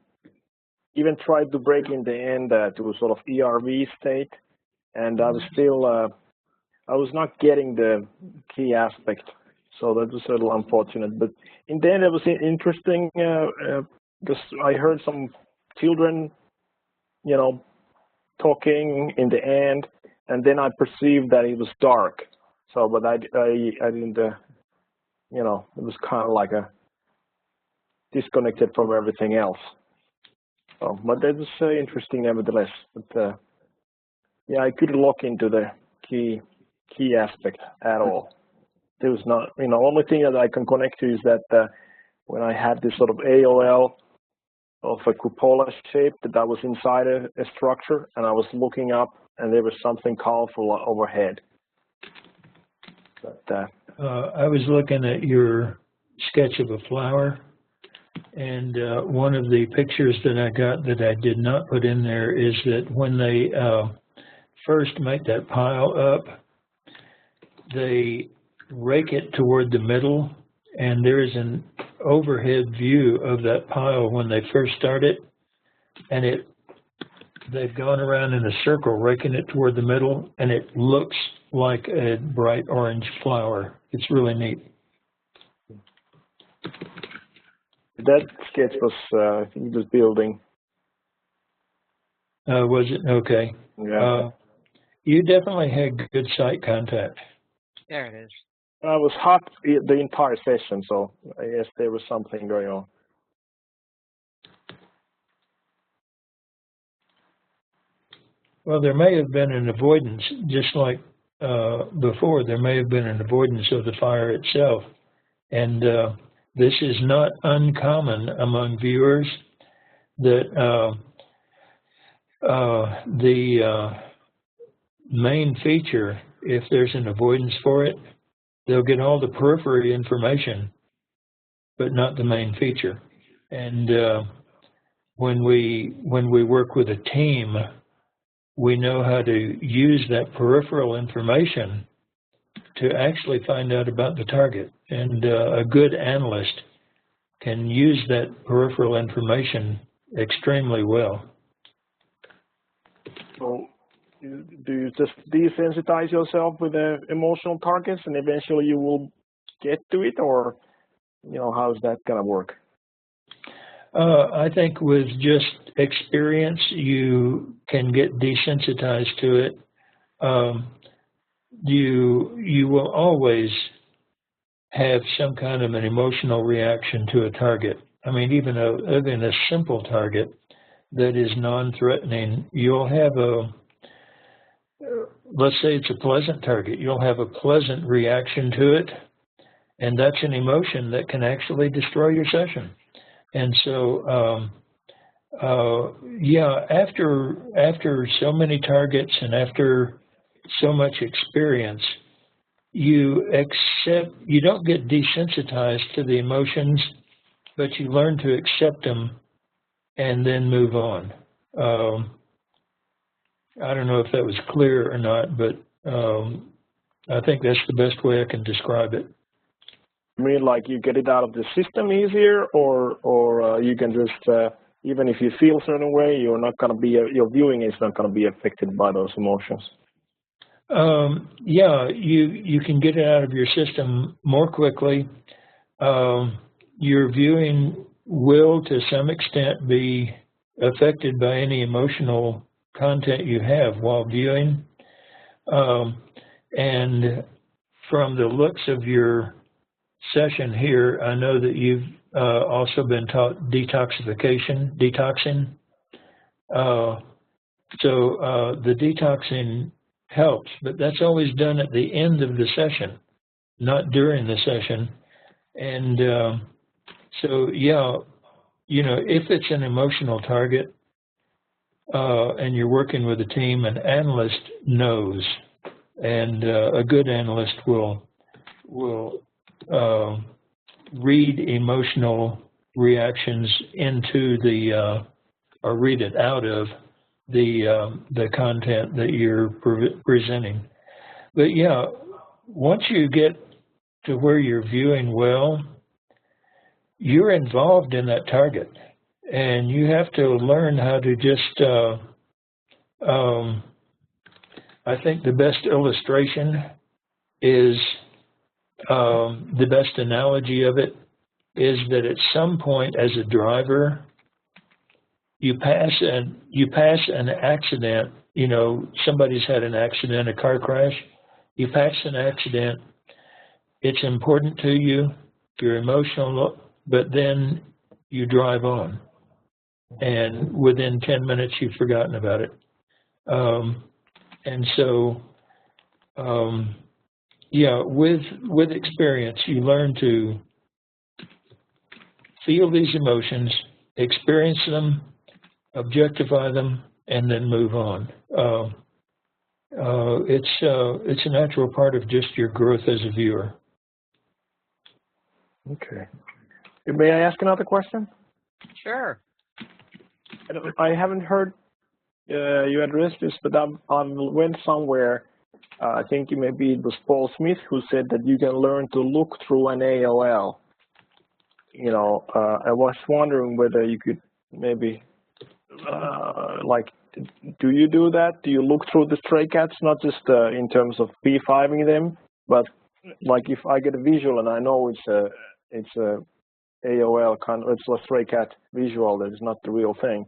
even try to break in the end to a sort of ERV state, and I was still I was not getting the key aspect, so that was a little unfortunate. But in the end, it was interesting because I heard some children, you know, talking in the end, and then I perceived that it was dark. So, but I didn't, you know, it was kind of like a disconnected from everything else. So, but that was interesting nevertheless. But yeah, I couldn't look into the key aspect at all. There was not, you know, only thing that I can connect to is that when I had this sort of AOL of a cupola shape that was inside a structure, and I was looking up, and there was something colorful overhead. But I was looking at your sketch of a flower, and one of the pictures that I got that I did not put in there is that when they first make that pile up, they rake it toward the middle, and there is an overhead view of that pile when they first start it, and they've gone around in a circle raking it toward the middle, and it looks like a bright orange flower. It's really neat. That sketch was, I think it was building. Was it? Okay. Yeah. You definitely had good sight contact. There it is. I was hot the entire session, so I guess there was something going on. Well, there may have been an avoidance, just like before, there may have been an avoidance of the fire itself. And this is not uncommon among viewers that the main feature, if there's an avoidance for it, they'll get all the periphery information, but not the main feature. And when we work with a team, we know how to use that peripheral information to actually find out about the target. And a good analyst can use that peripheral information extremely well. So do you just desensitize yourself with the emotional targets and eventually you will get to it, or, you know, how is that going to work? I think with just experience, you can get desensitized to it. You will always have some kind of an emotional reaction to a target. I mean, even a simple target that is non-threatening, you'll have let's say it's a pleasant target, you'll have a pleasant reaction to it, and that's an emotion that can actually destroy your session. And so, yeah, after so many targets and after so much experience, you don't get desensitized to the emotions, but you learn to accept them and then move on. I don't know if that was clear or not, but I think that's the best way I can describe it. I mean, like you get it out of the system easier, or you can just, even if you feel a certain way, you're not going to be, your viewing is not going to be affected by those emotions. Yeah, you can get it out of your system more quickly. Your viewing will, to some extent, be affected by any emotional content you have while viewing. And from the looks of your session here, I know that you've also been taught detoxing. So the detoxing helps, but that's always done at the end of the session, not during the session. And so, yeah, you know, if it's an emotional target and you're working with a team, an analyst knows, and a good analyst will read emotional reactions into the or read it out of the content that you're presenting. But yeah, once you get to where you're viewing well, you're involved in that target, and you have to learn how to just. I think the best illustration is the best analogy of it is that at some point as a driver, you pass an accident, you know, somebody's had an accident, a car crash, you pass an accident, it's important to you, you're emotional, but then you drive on. And within 10 minutes, you've forgotten about it. And so, yeah, with experience, you learn to feel these emotions, experience them, objectify them, and then move on. It's a natural part of just your growth as a viewer. Okay. May I ask another question? Sure. I haven't heard you address this, but I went somewhere. I think maybe it was Paul Smith who said that you can learn to look through an AOL. You know, I was wondering whether you could maybe, like, do you do that? Do you look through the stray cats, not just in terms of P5ing them, but like if I get a visual and I know it's a AOL it's a stray cat visual that is not the real thing.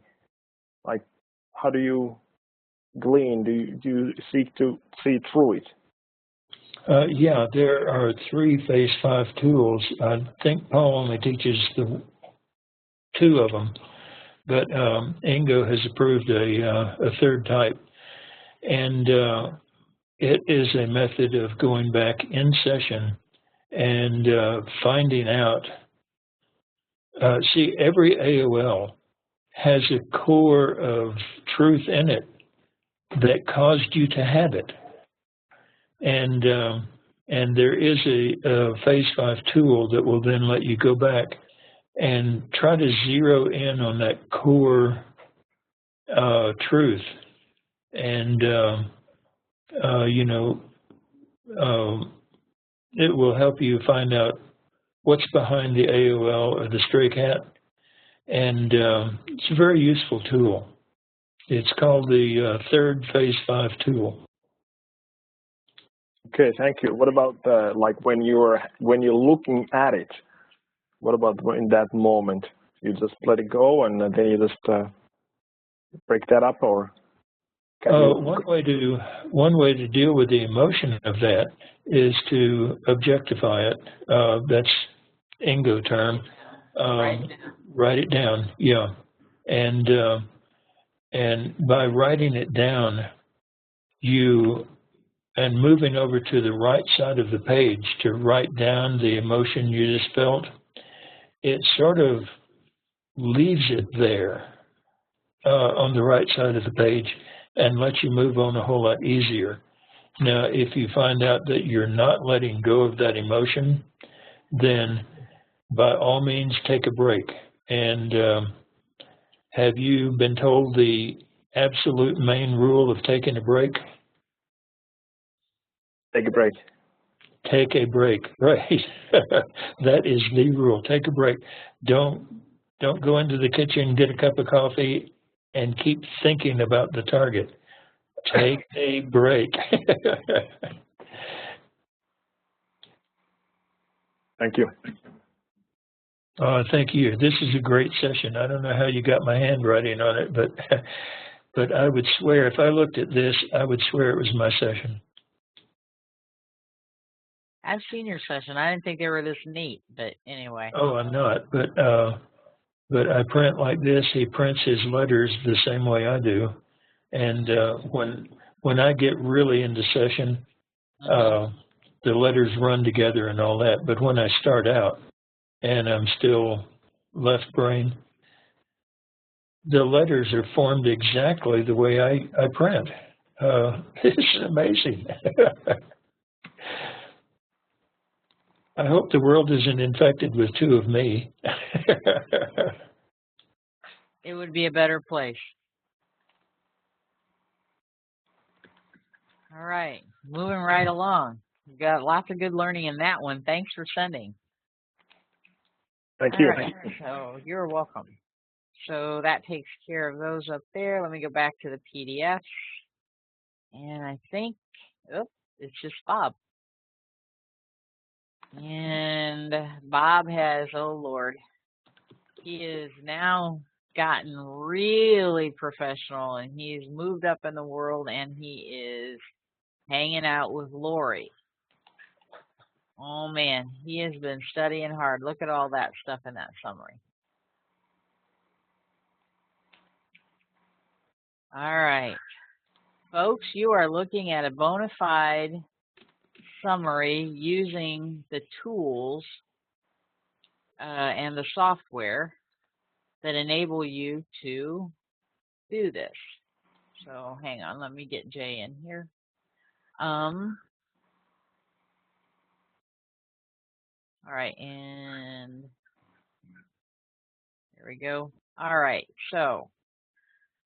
Like, how do you glean? Do you seek to see through it? Yeah, there are 3 Phase 5 tools. I think Paul only teaches the 2 of them, but Ingo has approved a 3rd type, and it is a method of going back in session and finding out. See, every AOL has a core of truth in it that caused you to have it. And there is a Phase 5 tool that will then let you go back and try to zero in on that core truth. And, you know, it will help you find out what's behind the AOL or the stray cat. And it's a very useful tool. It's called the 3rd Phase 5 tool. Okay, thank you. What about like when you're looking at it? What about in that moment? You just let it go and then you just break that up, or? One way to deal with the emotion of that is to objectify it. That's Ingo term. Write it down. Yeah, and by writing it down, and moving over to the right side of the page to write down the emotion you just felt, it sort of leaves it there on the right side of the page and lets you move on a whole lot easier. Now, if you find out that you're not letting go of that emotion, then by all means take a break. And have you been told the absolute main rule of taking a break? Take a break. Take a break, right. That is the rule. Take a break. Don't go into the kitchen, get a cup of coffee, and keep thinking about the target. Take a break. Thank you. Thank you. This is a great session. I don't know how you got my handwriting on it, but I would swear, if I looked at this, I would swear it was my session. I've seen your session. I didn't think they were this neat, but anyway. Oh, I'm not, but I print like this. He prints his letters the same way I do, and when I get really into session, the letters run together and all that. But when I start out and I'm still left brain, the letters are formed exactly the way I print. It's amazing. I hope the world isn't infected with two of me. It would be a better place. All right, moving right along. We've got lots of good learning in that one. Thanks for sending. Thank you. Right. So you're welcome. So that takes care of those up there. Let me go back to the PDF. And I think, it's just Bob. And Bob has, oh Lord, he is now gotten really professional, and he's moved up in the world, and he is hanging out with Lori. Oh man, he has been studying hard. Look at all that stuff in that summary. All right, folks, you are looking at a bona fide summary using the tools and the software that enable you to do this. So hang on, let me get Jay in here. All right, and there we go. All right, so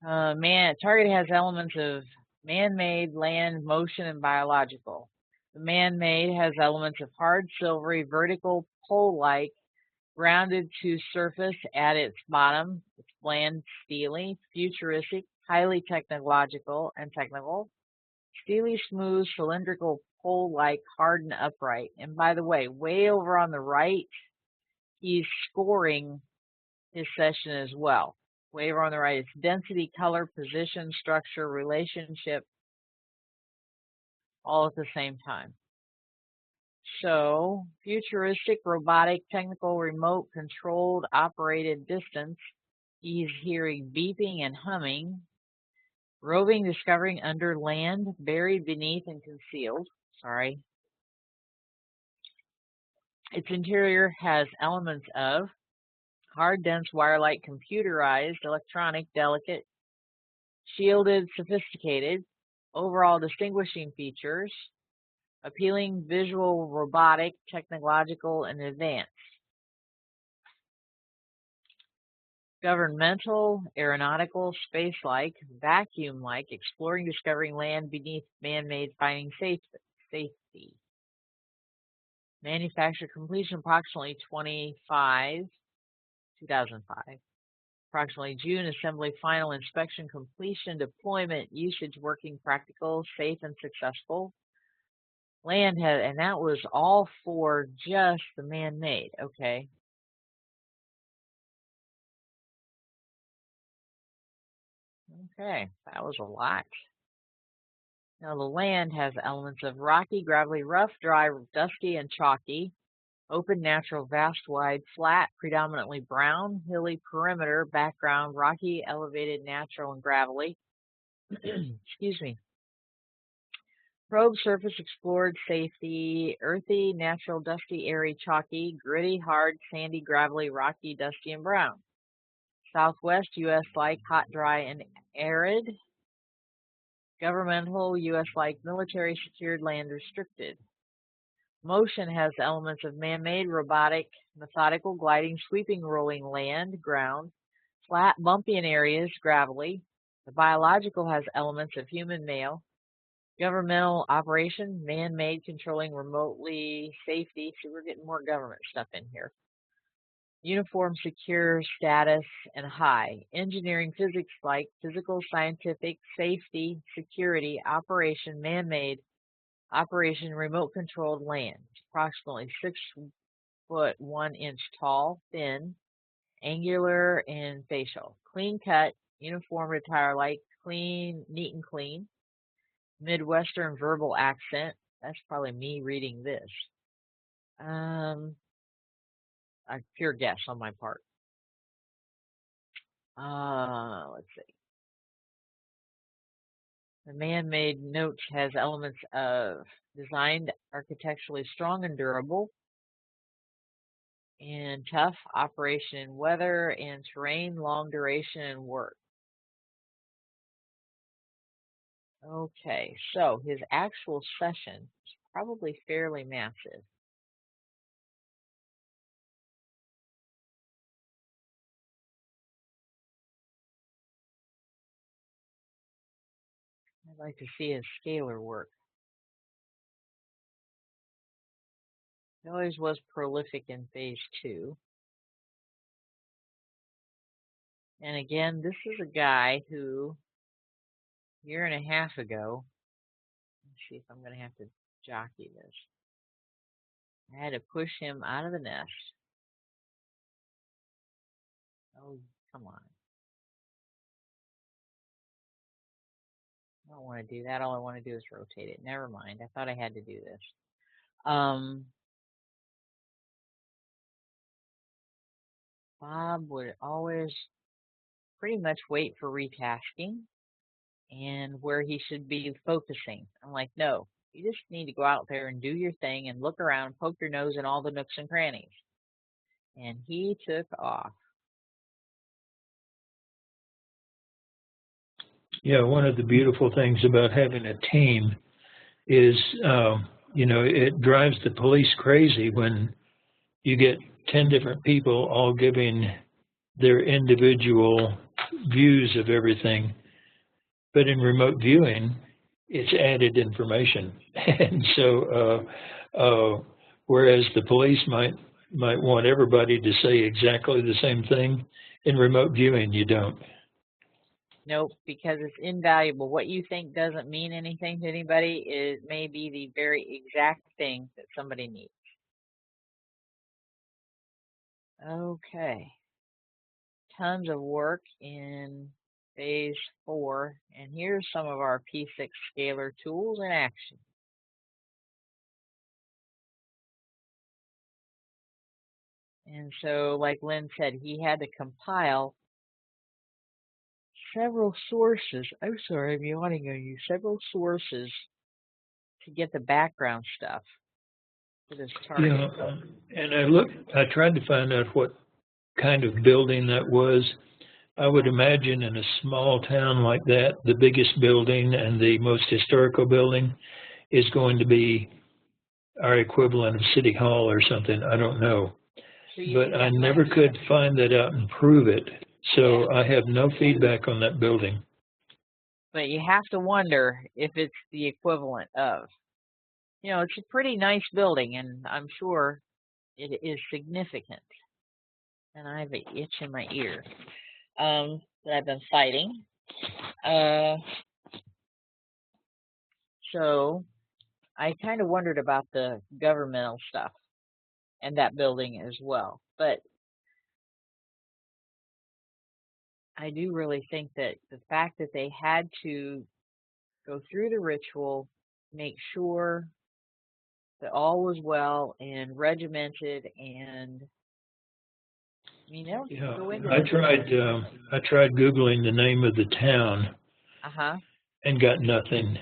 target has elements of man-made, land, motion, and biological. The man-made has elements of hard, silvery, vertical, pole-like, rounded to surface at its bottom. It's bland, steely, futuristic, highly technological and technical. Steely, smooth, cylindrical, pole-like, hard and upright. And by the way, way over on the right, he's scoring his session as well. Way over on the right, it's density, color, position, structure, relationship, all at the same time. So, futuristic, robotic, technical, remote, controlled, operated, distance. He's hearing beeping and humming. Roving, discovering under land, buried beneath and concealed. Sorry. Its interior has elements of hard, dense, wire-like, computerized, electronic, delicate, shielded, sophisticated. Overall distinguishing features: appealing, visual, robotic, technological, and advanced. Governmental, aeronautical, space-like, vacuum-like, exploring, discovering land beneath man-made, finding safety. Manufacture completion approximately 2005. Approximately June, assembly, final inspection, completion, deployment, usage, working, practical, safe, and successful. Land had, and that was all for just the man-made, okay. Okay, that was a lot. Now the land has elements of rocky, gravelly, rough, dry, dusty, and chalky. Open, natural, vast, wide, flat, predominantly brown, hilly, perimeter, background, rocky, elevated, natural, and gravelly. Excuse me. Probe, surface, explored, safety, earthy, natural, dusty, airy, chalky, gritty, hard, sandy, gravelly, rocky, dusty, and brown. Southwest, U.S.-like, hot, dry, and arid. Governmental, U.S.-like, military, secured, land restricted. Motion has elements of man-made, robotic, methodical, gliding, sweeping, rolling, land, ground, flat, bumpy in areas, gravelly. The biological has elements of human, male. Governmental, operation, man-made, controlling, remotely, safety. See, we're getting more government stuff in here. Uniform, secure, status, and high. Engineering, physics-like, physical, scientific, safety, security, operation, man-made, operation, remote controlled, land. Approximately 6 foot 1 inch tall, thin, angular, and facial. Clean cut, uniform, retire-like, clean, neat and clean. Midwestern verbal accent. That's probably me reading this. A pure guess on my part. Let's see. The man-made notes has elements of designed architecturally strong and durable, and tough operation in weather and terrain, long duration and work. Okay, so his actual session is probably fairly massive. I'd like to see his scalar work. He always was prolific in phase 2. And again, this is a guy who, a year and a half ago, let's see if I'm going to have to jockey this. I had to push him out of the nest. Oh, come on. I don't want to do that. All I want to do is rotate it. Never mind. I thought I had to do this. Bob would always pretty much wait for retasking and where he should be focusing. I'm like, no, you just need to go out there and do your thing and look around, poke your nose in all the nooks and crannies. And he took off. Yeah, one of the beautiful things about having a team is, it drives the police crazy when you get 10 different people all giving their individual views of everything. But in remote viewing, it's added information. And so, whereas the police might want everybody to say exactly the same thing, in remote viewing, you don't. Nope, because it's invaluable. What you think doesn't mean anything to anybody is may be the very exact thing that somebody needs. Okay. Tons of work in phase 4, and here's some of our P6 scalar tools in action. And so, like Lynn said, he had to compile several sources. I'm sorry, I'm yawning on you. Several sources to get the background stuff for this target. Yeah, and I tried to find out what kind of building that was. I would imagine in a small town like that, the biggest building and the most historical building is going to be our equivalent of City Hall or something. I don't know. So but I never could find that out and prove it. So I have no feedback on that building. But you have to wonder if it's the equivalent of. It's a pretty nice building, and I'm sure it is significant. And I have an itch in my ear that I've been fighting. So I kind of wondered about the governmental stuff and that building as well. But I do really think that the fact that they had to go through the ritual, make sure that all was well and regimented, and go into I tried Googling the name of the town and got nothing.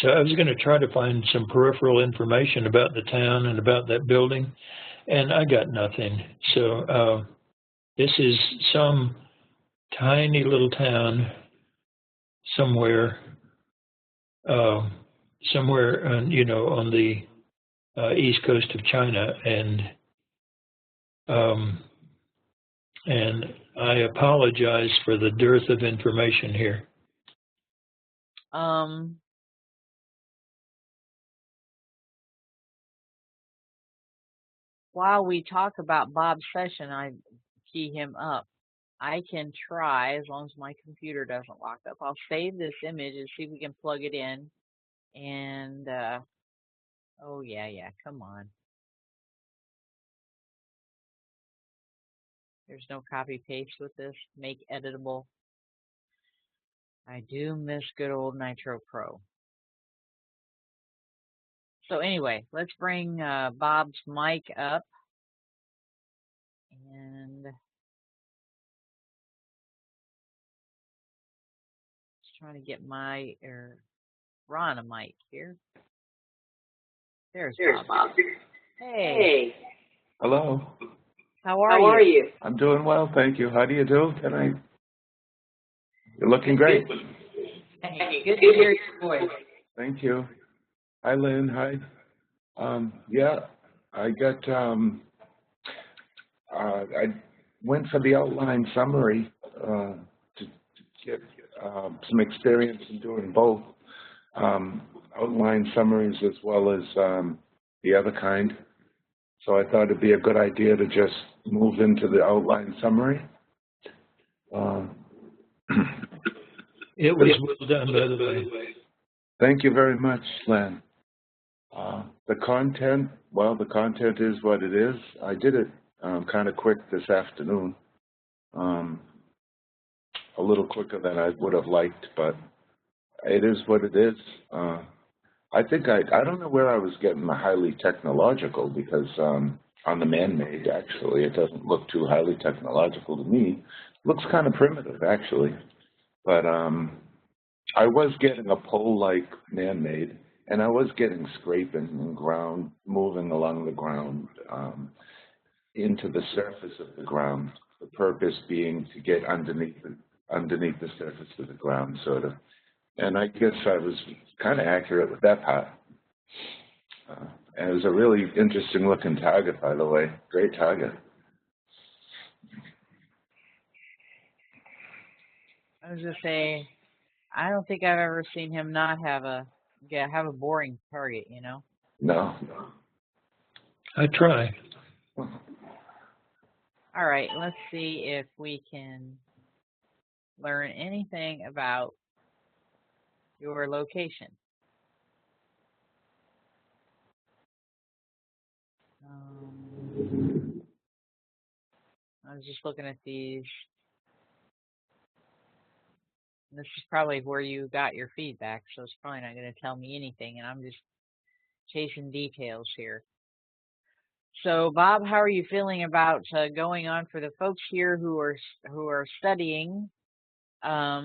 So I was going to try to find some peripheral information about the town and about that building, and I got nothing. So this is some tiny little town somewhere, on the east coast of China, and I apologize for the dearth of information here. While we talk about Bob's session, I key him up. I can try, as long as my computer doesn't lock up, I'll save this image and see if we can plug it in. And, oh yeah, come on. There's no copy paste with this. Make editable. I do miss good old Nitro Pro. So anyway, let's bring Bob's mic up. And just trying to get my Ron a mic here. There's Bob. Hey. Hello. How are you? I'm doing well, thank you. How do you do tonight? You're looking great. Hey, good to hear your voice. Thank you. Hi, Lynn. Hi. Yeah, I got. I went for the outline summary to get some experience in doing both outline summaries as well as the other kind. So I thought it'd be a good idea to just move into the outline summary. It was well done, by the way. Thank you very much, Len. The content, well, the content is what it is. I did it kind of quick this afternoon, a little quicker than I would have liked, but it is what it is. I think I don't know where I was getting the highly technological, because on the man-made, actually, it doesn't look too highly technological to me. It looks kind of primitive, actually. But I was getting a pole-like man-made, and I was getting scraping and ground, moving along the ground into the surface of the ground, the purpose being to get underneath the surface of the ground, sort of. And I guess I was kind of accurate with that part. And it was a really interesting looking target, by the way. Great target. I was just saying, I don't think I've ever seen him not have a boring target, you know? No. I try. All right, let's see if we can learn anything about your location. I was just looking at these. This is probably where you got your feedback, so it's probably not going to tell me anything, and I'm just chasing details here. So, Bob, how are you feeling about going on for the folks here who are studying? How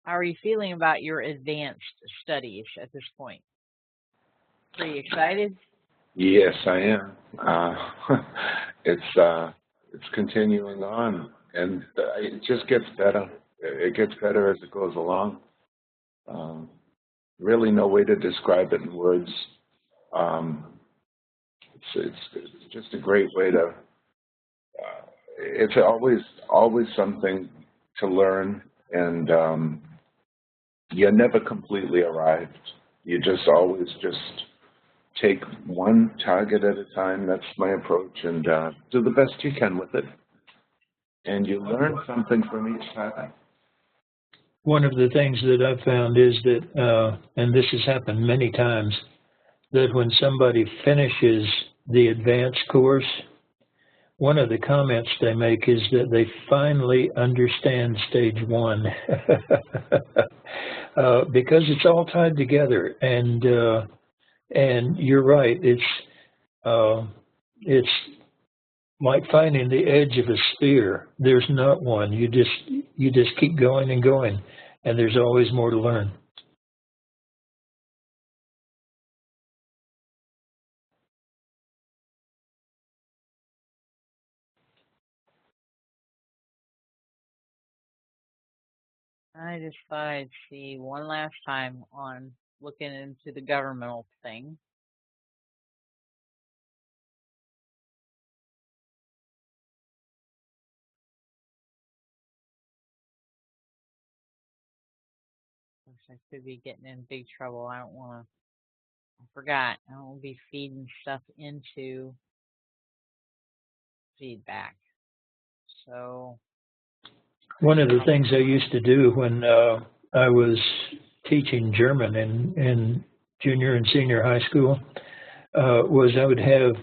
are you feeling about your advanced studies at this point? Pretty excited? Yes, I am. It's continuing on, and it just gets better. It gets better as it goes along. Really no way to describe it in words. It's just a great way to. It's always something to learn, and you're never completely arrived. You just always just take one target at a time. That's my approach, and do the best you can with it. And you learn something from each target. One of the things that I've found is that, and this has happened many times, that when somebody finishes the advanced course, one of the comments they make is that they finally understand stage one, because it's all tied together. And you're right, it's like finding the edge of a spear. There's not one. You just keep going and going, and there's always more to learn. I just thought I'd see one last time on looking into the governmental thing. I could be getting in big trouble. I don't want to. I forgot. I don't want to be feeding stuff into feedback. So. One of the things I used to do when I was teaching German in junior and senior high school was I would have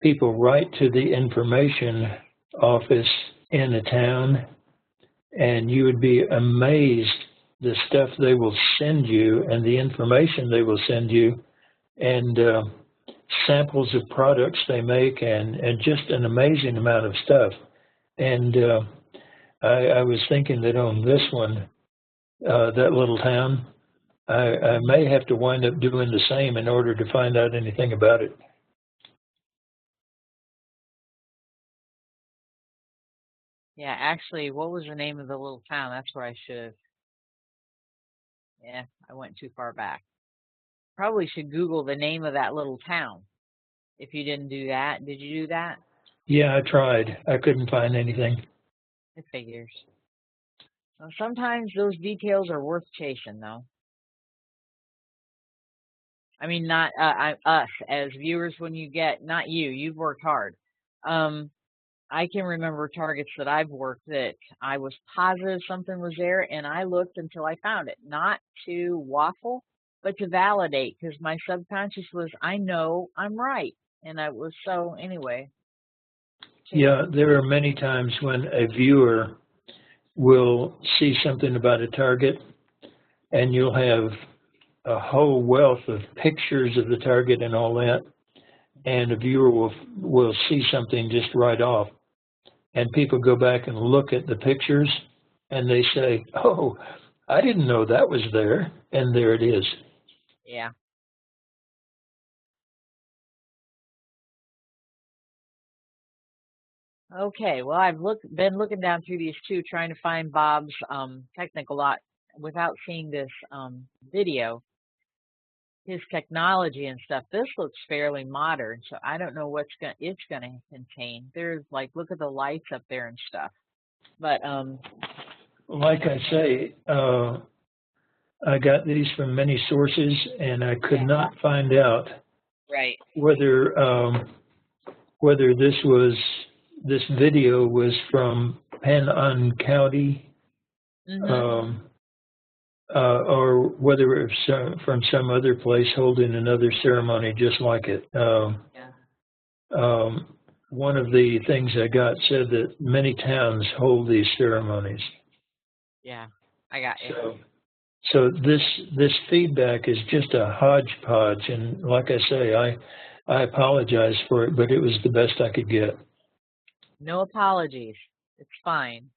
people write to the information office in a town, and you would be amazed the stuff they will send you and the information they will send you and samples of products they make, and just an amazing amount of stuff. And I was thinking that on this one, that little town, I may have to wind up doing the same in order to find out anything about it. Yeah, actually, what was the name of the little town? That's what I should have. Yeah, I went too far back. Probably should Google the name of that little town. If you didn't do that, did you do that? Yeah, I tried. I couldn't find anything. It figures. Well, sometimes those details are worth chasing, though. I mean, not us as viewers. When you get, not you, you've worked hard. I can remember targets that I've worked that I was positive something was there, and I looked until I found it. Not to waffle, but to validate, because my subconscious was, I know I'm right. And I was, so anyway. Yeah, there are many times when a viewer will see something about a target, and you'll have a whole wealth of pictures of the target and all that, and a viewer will see something just right off. And people go back and look at the pictures, and they say, oh, I didn't know that was there, and there it is. Yeah. Okay, well, I've been looking down through these two, trying to find Bob's technical lot without seeing this video. His technology and stuff. This looks fairly modern, so I don't know what's it's gonna contain. There's like, look at the lights up there and stuff. But like I say, I got these from many sources, and I could not find out whether this video was from Penn County, or whether it was from some other place holding another ceremony just like it. One of the things I got said that many towns hold these ceremonies. Yeah, I got you. So this feedback is just a hodgepodge, and like I say, I apologize for it, but it was the best I could get. No apologies. It's fine.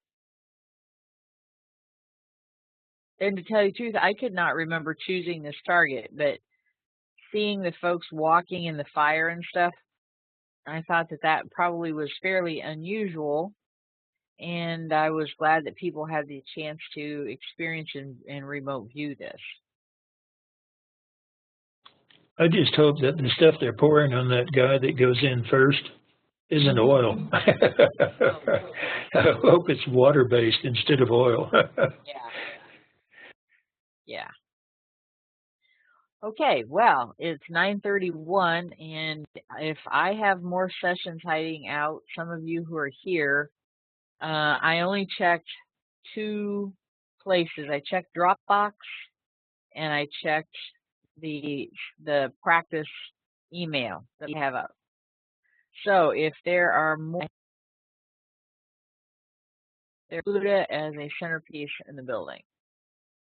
And to tell you the truth, I could not remember choosing this target, but seeing the folks walking in the fire and stuff, I thought that probably was fairly unusual, and I was glad that people had the chance to experience and remote view this. I just hope that the stuff they're pouring on that guy that goes in first isn't oil. I hope it's water-based instead of oil. Yeah. Okay, well, it's 9:31, and if I have more sessions hiding out, some of you who are here, I only checked 2 places. I checked Dropbox, and I checked the practice email that I have up. So if there are more, there's Buddha as a centerpiece in the building.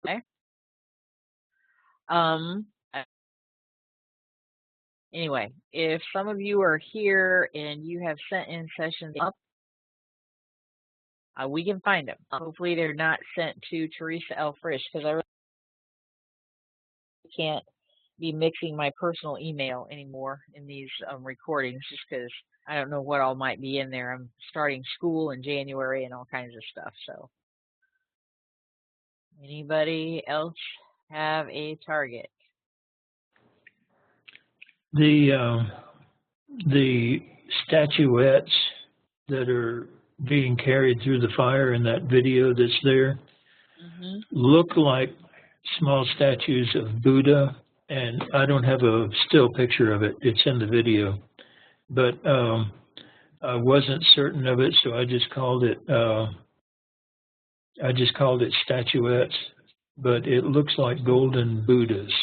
Okay. Anyway, if some of you are here and you have sent in sessions up, we can find them. Hopefully they're not sent to Teresa L. Frisch, because I really can't be mixing my personal email anymore in these recordings, just because I don't know what all might be in there. I'm starting school in January and all kinds of stuff. So anybody else have a target? The statuettes that are being carried through the fire in that video that's there look like small statues of Buddha, and I don't have a still picture of it. It's in the video, but I wasn't certain of it, so I just called it statuettes, but it looks like golden Buddhas.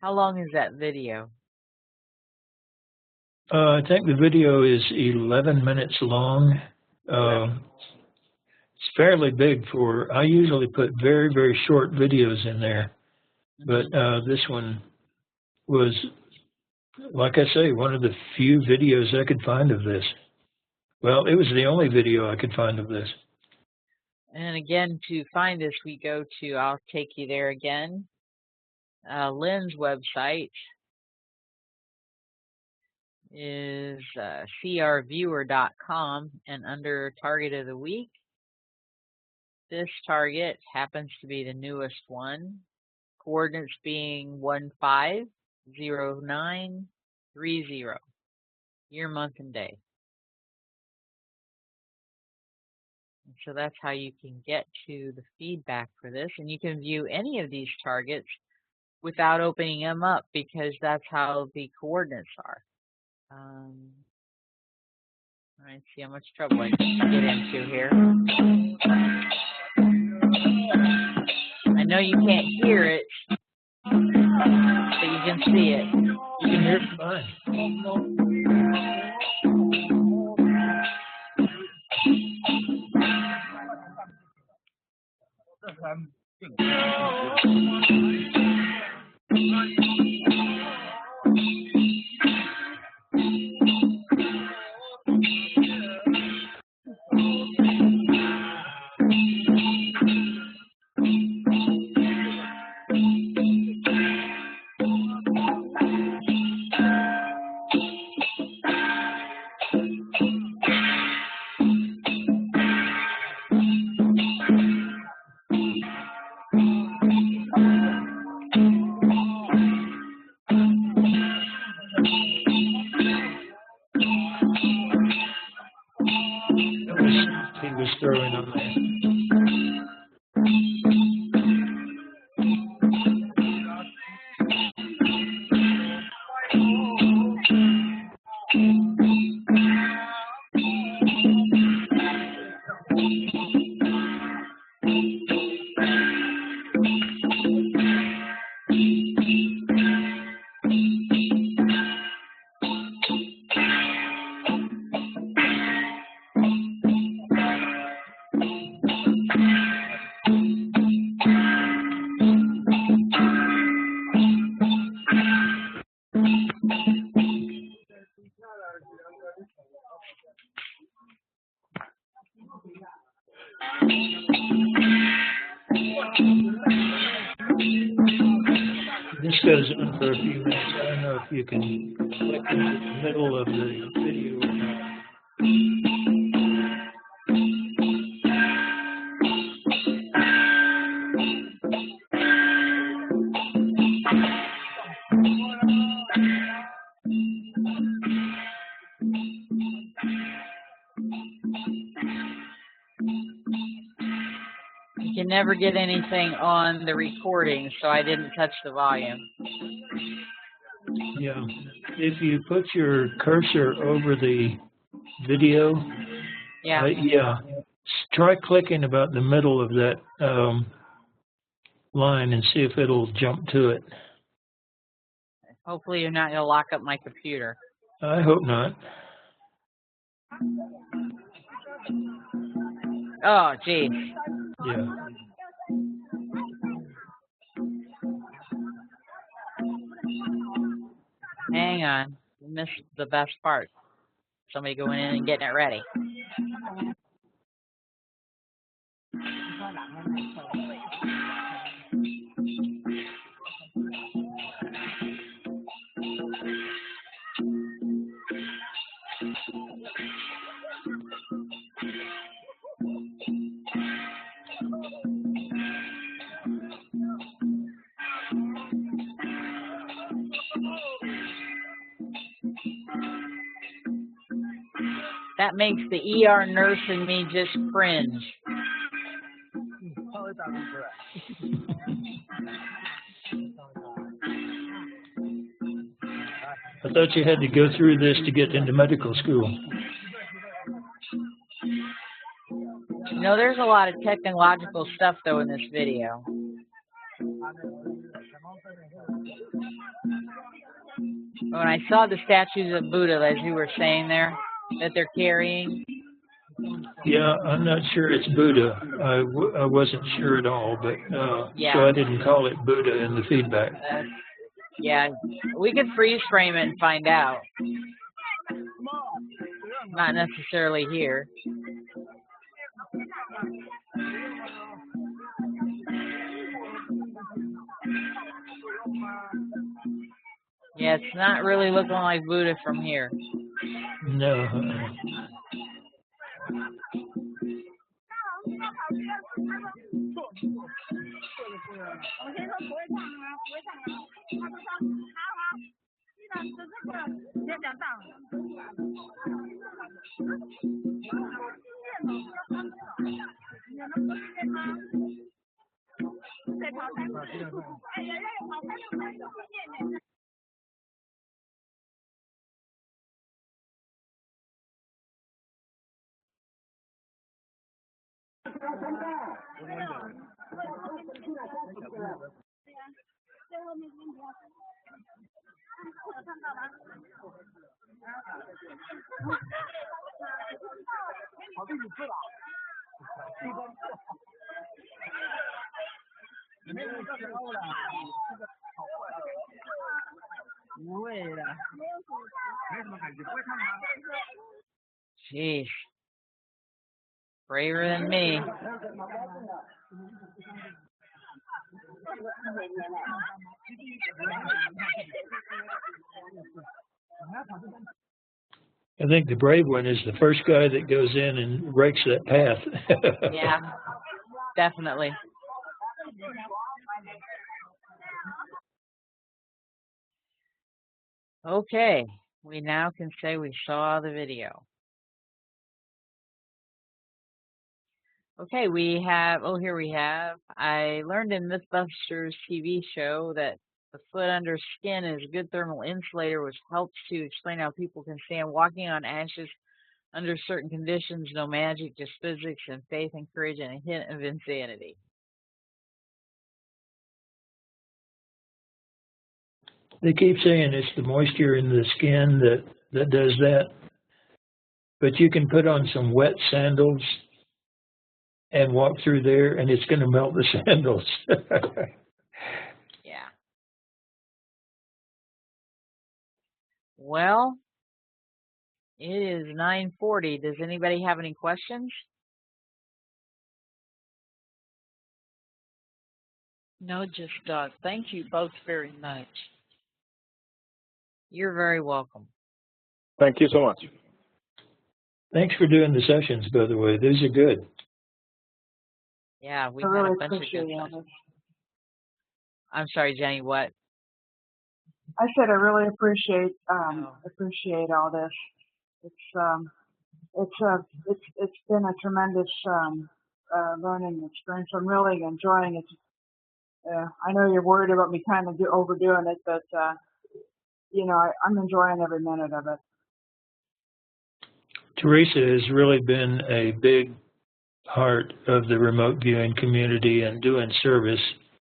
How long is that video? I think the video is 11 minutes long. fairly big for, I usually put very, very short videos in there. But this one was, like I say, one of the few videos I could find of this. Well, it was the only video I could find of this. And again, to find this, we go to, I'll take you there again, Lynn's website is crviewer.com, and under Target of the Week, this target happens to be the newest one, coordinates being 150930, year, month, and day. And so that's how you can get to the feedback for this, and you can view any of these targets without opening them up because that's how the coordinates are. All right, see how much trouble I can get into here. I know you can't hear it, but you can see it. You can hear it fine. He was throwing on there. This goes on for a few minutes. I don't know if you can click in the middle of the video or not. You can never get anything on the recording, so I didn't touch the volume. Yeah. If you put your cursor over the video, Yeah. try clicking about the middle of that line and see if it'll jump to it. Hopefully you're not going to lock up my computer. I hope not. Oh, geez. Yeah. Hang on. You missed the best part. Somebody going in and getting it ready. That makes the ER nurse in me just cringe. I thought you had to go through this to get into medical school. You know, there's a lot of technological stuff, though, in this video. When I saw the statues of Buddha, as you were saying there, that they're carrying, Yeah, I'm not sure it's Buddha. I wasn't sure at all, but Yeah. so I didn't call it Buddha in the feedback. Yeah, we could freeze frame it and find out. Not necessarily here. Yeah, it's not really looking like Buddha from here. No. Jeez. Braver than me. I think the brave one is the first guy that goes in and rakes that path. Yeah, definitely. Okay, we now can say we saw the video. Okay, we have, here we have, I learned in Mythbusters TV show that the foot under skin is a good thermal insulator, which helps to explain how people can stand walking on ashes under certain conditions. No magic, just physics and faith and courage and a hint of insanity. They keep saying it's the moisture in the skin that does that. But you can put on some wet sandals and walk through there, and it's going to melt the sandals. Yeah. Well, it is 9:40. Does anybody have any questions? No, just thank you both very much. You're very welcome. Thank you so much. Thanks for doing the sessions, by the way. Those are good. Yeah, we've I had really a bunch of appreciate good all sessions. this. I'm sorry, Jenny, what? I said I really appreciate all this. It's been a tremendous learning experience. I'm really enjoying it. I know you're worried about me kind of overdoing it, but I'm enjoying every minute of it. Teresa has really been a big part of the remote viewing community and doing service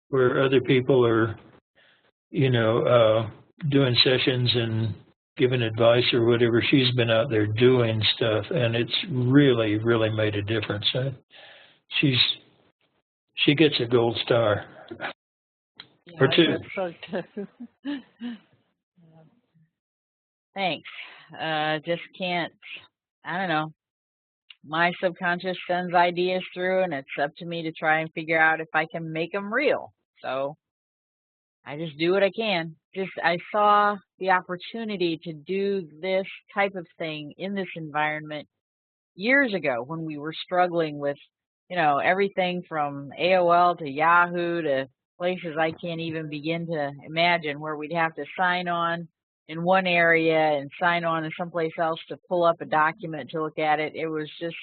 where other people are, doing sessions and giving advice or whatever. She's been out there doing stuff, and it's really, really made a difference. She gets a gold star. Yeah, Or two. I hope so too. Thanks. Just can't, I don't know. My subconscious sends ideas through, and it's up to me to try and figure out if I can make them real. So I just do what I can. I saw the opportunity to do this type of thing in this environment years ago when we were struggling with, everything from AOL to Yahoo to places I can't even begin to imagine, where we'd have to sign on in one area and sign on in someplace else to pull up a document to look at it. It was just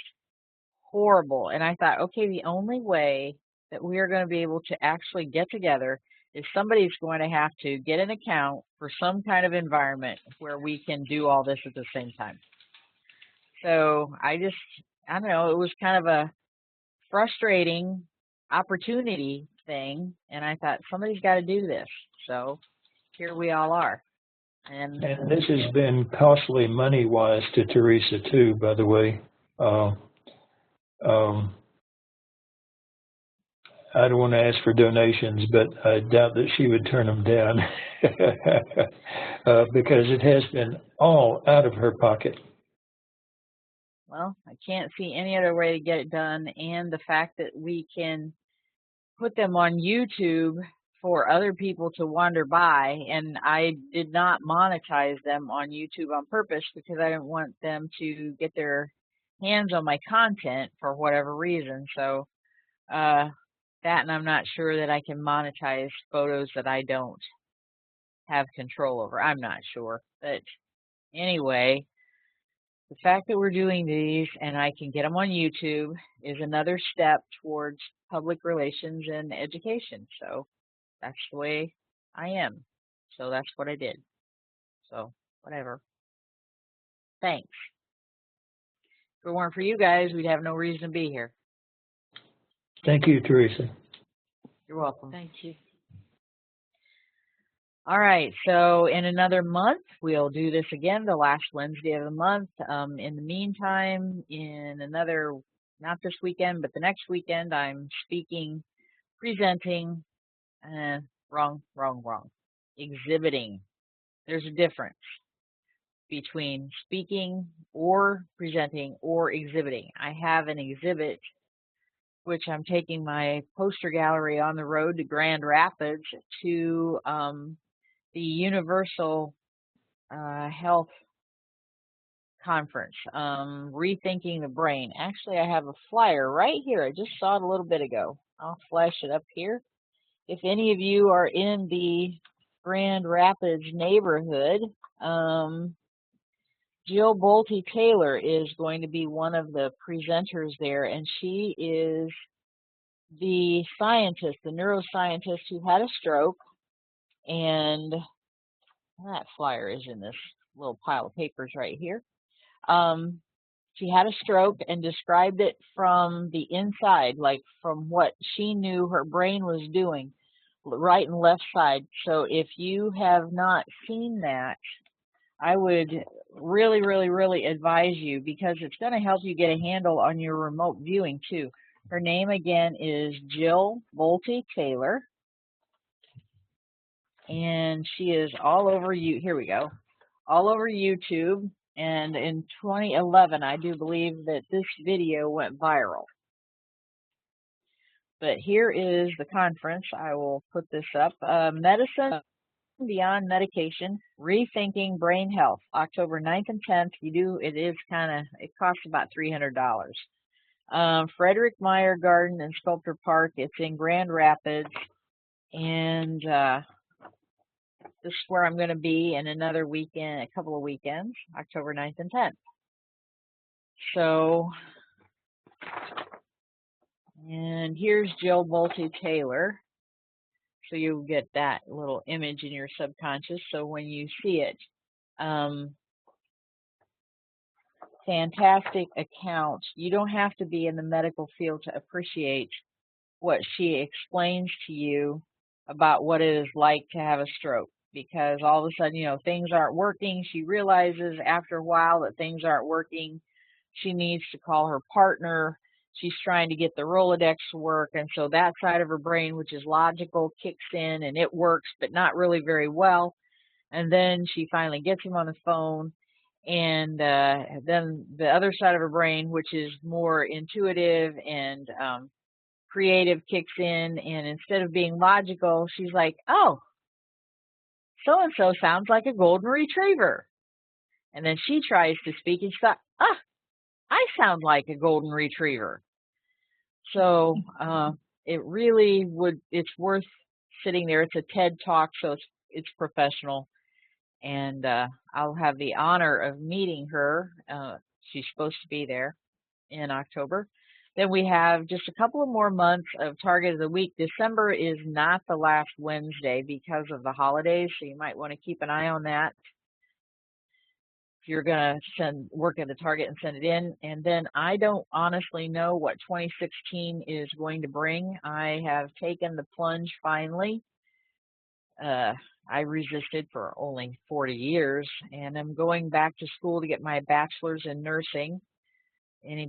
horrible. And I thought, okay, the only way that we are going to be able to actually get together is somebody's going to have to get an account for some kind of environment where we can do all this at the same time. So I don't know, it was kind of a frustrating opportunity thing, and I thought somebody's got to do this. So here we all are. And this has been costly money-wise to Teresa too, by the way. I don't want to ask for donations, but I doubt that she would turn them down because it has been all out of her pocket. Well, I can't see any other way to get it done, and the fact that we can put them on YouTube for other people to wander by, and I did not monetize them on YouTube on purpose because I didn't want them to get their hands on my content for whatever reason. So that, and I'm not sure that I can monetize photos that I don't have control over. I'm not sure. But anyway, the fact that we're doing these and I can get them on YouTube is another step towards public relations and education. So that's the way I am. So that's what I did. So whatever. Thanks. If it weren't for you guys, we'd have no reason to be here. Thank you, Teresa. You're welcome. Thank you. All right, so in another month, we'll do this again, the last Wednesday of the month. In the meantime, in another, not this weekend, but the next weekend, I'm speaking, presenting, wrong, exhibiting. There's a difference between speaking or presenting or exhibiting. I have an exhibit which I'm taking my poster gallery on the road to Grand Rapids to the Universal Health Conference, Rethinking the Brain. Actually, I have a flyer right here. I just saw it a little bit ago. I'll flash it up here. If any of you are in the Grand Rapids neighborhood, Jill Bolte Taylor is going to be one of the presenters there, and she is the scientist, the neuroscientist who had a stroke, and that flyer is in this little pile of papers right here. She had a stroke and described it from the inside, like from what she knew her brain was doing, right and left side. So if you have not seen that, I would really advise you, because it's going to help you get a handle on your remote viewing too. Her name again is Jill Bolte Taylor, and she is all over you. Here we go, all over YouTube. And in 2011, I do believe that this video went viral. But here is the conference. I will put this up. Medicine Beyond Medication, Rethinking Brain Health, October 9th and 10th. It costs about $300. Frederick Meyer Garden and Sculpture Park. It's in Grand Rapids. And this is where I'm going to be in another weekend, a couple of weekends, October 9th and 10th. So, and here's Jill Bolte Taylor. So you'll get that little image in your subconscious. So when you see it, fantastic account. You don't have to be in the medical field to appreciate what she explains to you about what it is like to have a stroke. Because all of a sudden, things aren't working. She realizes after a while that things aren't working. She needs to call her partner. She's trying to get the Rolodex to work. And so that side of her brain, which is logical, kicks in, and it works, but not really very well. And then she finally gets him on the phone. And then the other side of her brain, which is more intuitive and creative, kicks in. And instead of being logical, she's like, oh, so-and-so sounds like a golden retriever. And then she tries to speak and she's like, I sound like a golden retriever. So it's worth sitting there. It's a TED Talk, so it's professional. And I'll have the honor of meeting her. She's supposed to be there in October. Then we have just a couple of more months of Target of the Week. December is not the last Wednesday because of the holidays, so you might want to keep an eye on that. If you're going to work at the Target and send it in. And then I don't honestly know what 2016 is going to bring. I have taken the plunge finally. I resisted for only 40 years, and I'm going back to school to get my bachelor's in nursing.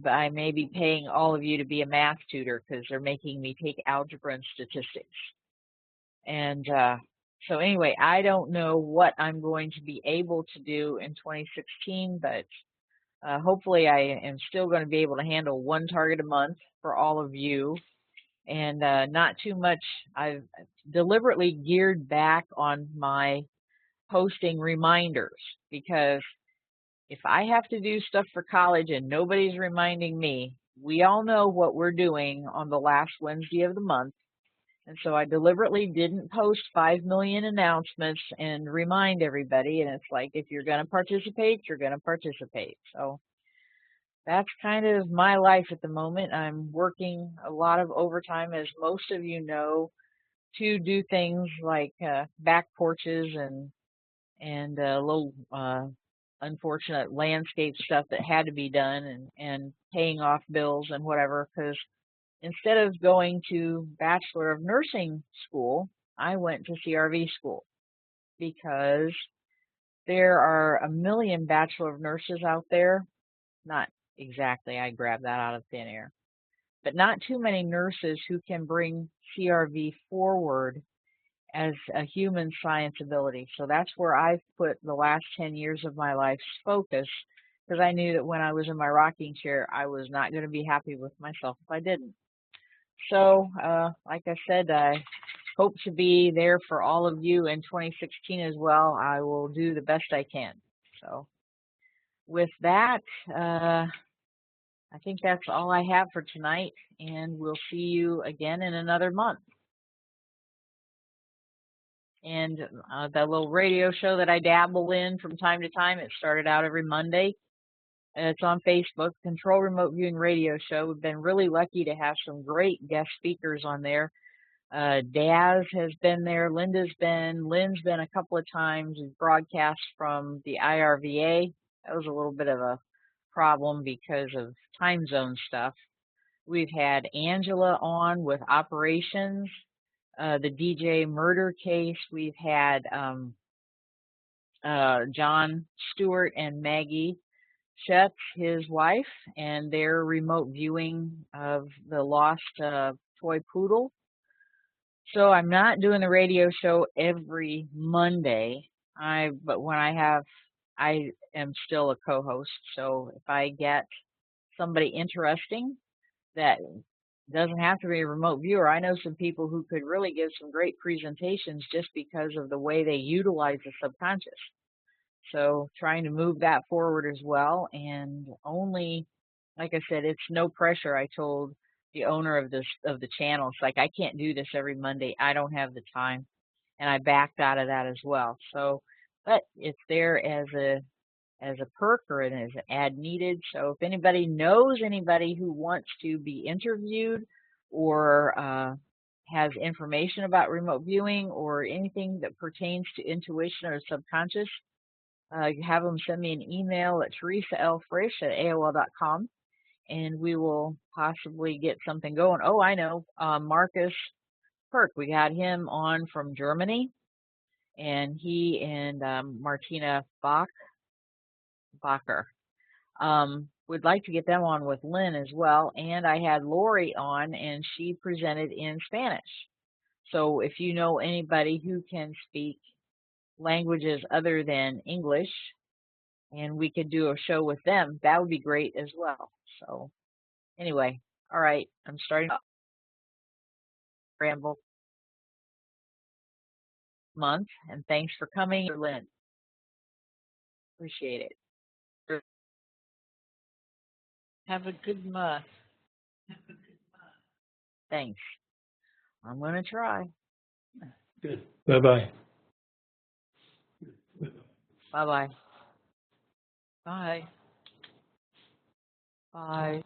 I may be paying all of you to be a math tutor because they're making me take algebra and statistics. And so anyway, I don't know what I'm going to be able to do in 2016, but hopefully I am still going to be able to handle one target a month for all of you, and not too much. I've deliberately geared back on my posting reminders, because if I have to do stuff for college and nobody's reminding me, we all know what we're doing on the last Wednesday of the month. And so I deliberately didn't post 5 million announcements and remind everybody. And it's like, if you're going to participate, you're going to participate. So that's kind of my life at the moment. I'm working a lot of overtime, as most of you know, to do things like back porches and little unfortunate landscape stuff that had to be done, and paying off bills and whatever, because instead of going to Bachelor of Nursing school, I went to CRV school, because there are a million Bachelor of Nurses out there. Not exactly, I grabbed that out of thin air, but not too many nurses who can bring CRV forward as a human science ability. So that's where I've put the last 10 years of my life's focus, because I knew that when I was in my rocking chair, I was not going to be happy with myself if I didn't. So, like I said, I hope to be there for all of you in 2016 as well. I will do the best I can. So, with that, I think that's all I have for tonight, and we'll see you again in another month. And that little radio show that I dabble in from time to time, it started out every Monday. It's on Facebook, Control Remote Viewing Radio Show. We've been really lucky to have some great guest speakers on there. Daz has been there, Lynn's been a couple of times. We've broadcast from the IRVA. That was a little bit of a problem because of time zone stuff. We've had Angela on with operations, the DJ murder case. We've had John Stewart and Maggie Schetz, his wife, and their remote viewing of the lost toy poodle. So I'm not doing the radio show every Monday. But when I am still a co-host. So if I get somebody interesting that doesn't have to be a remote viewer, I know some people who could really give some great presentations just because of the way they utilize the subconscious. So trying to move that forward as well, and only, like I said, it's no pressure. I told the owner of the channel, it's like, I can't do this every Monday. I don't have the time, and I backed out of that as well. So, but it's there as a perk or as an ad needed. So if anybody knows anybody who wants to be interviewed or has information about remote viewing or anything that pertains to intuition or subconscious, have them send me an email at teresalfrisch@aol.com, and we will possibly get something going. Oh, I know, Marcus Perk, we got him on from Germany, and he and Martina Bacher would like to get them on with Lynn as well. And I had Lori on, and she presented in Spanish. So if you know anybody who can speak languages other than English, and we could do a show with them, that would be great as well. So anyway, all right, I'm starting to ramble month, and thanks for coming, Lynn. Appreciate it. Have a good month. Thanks. I'm going to try. Good. Bye-bye. Bye-bye. Bye. Bye.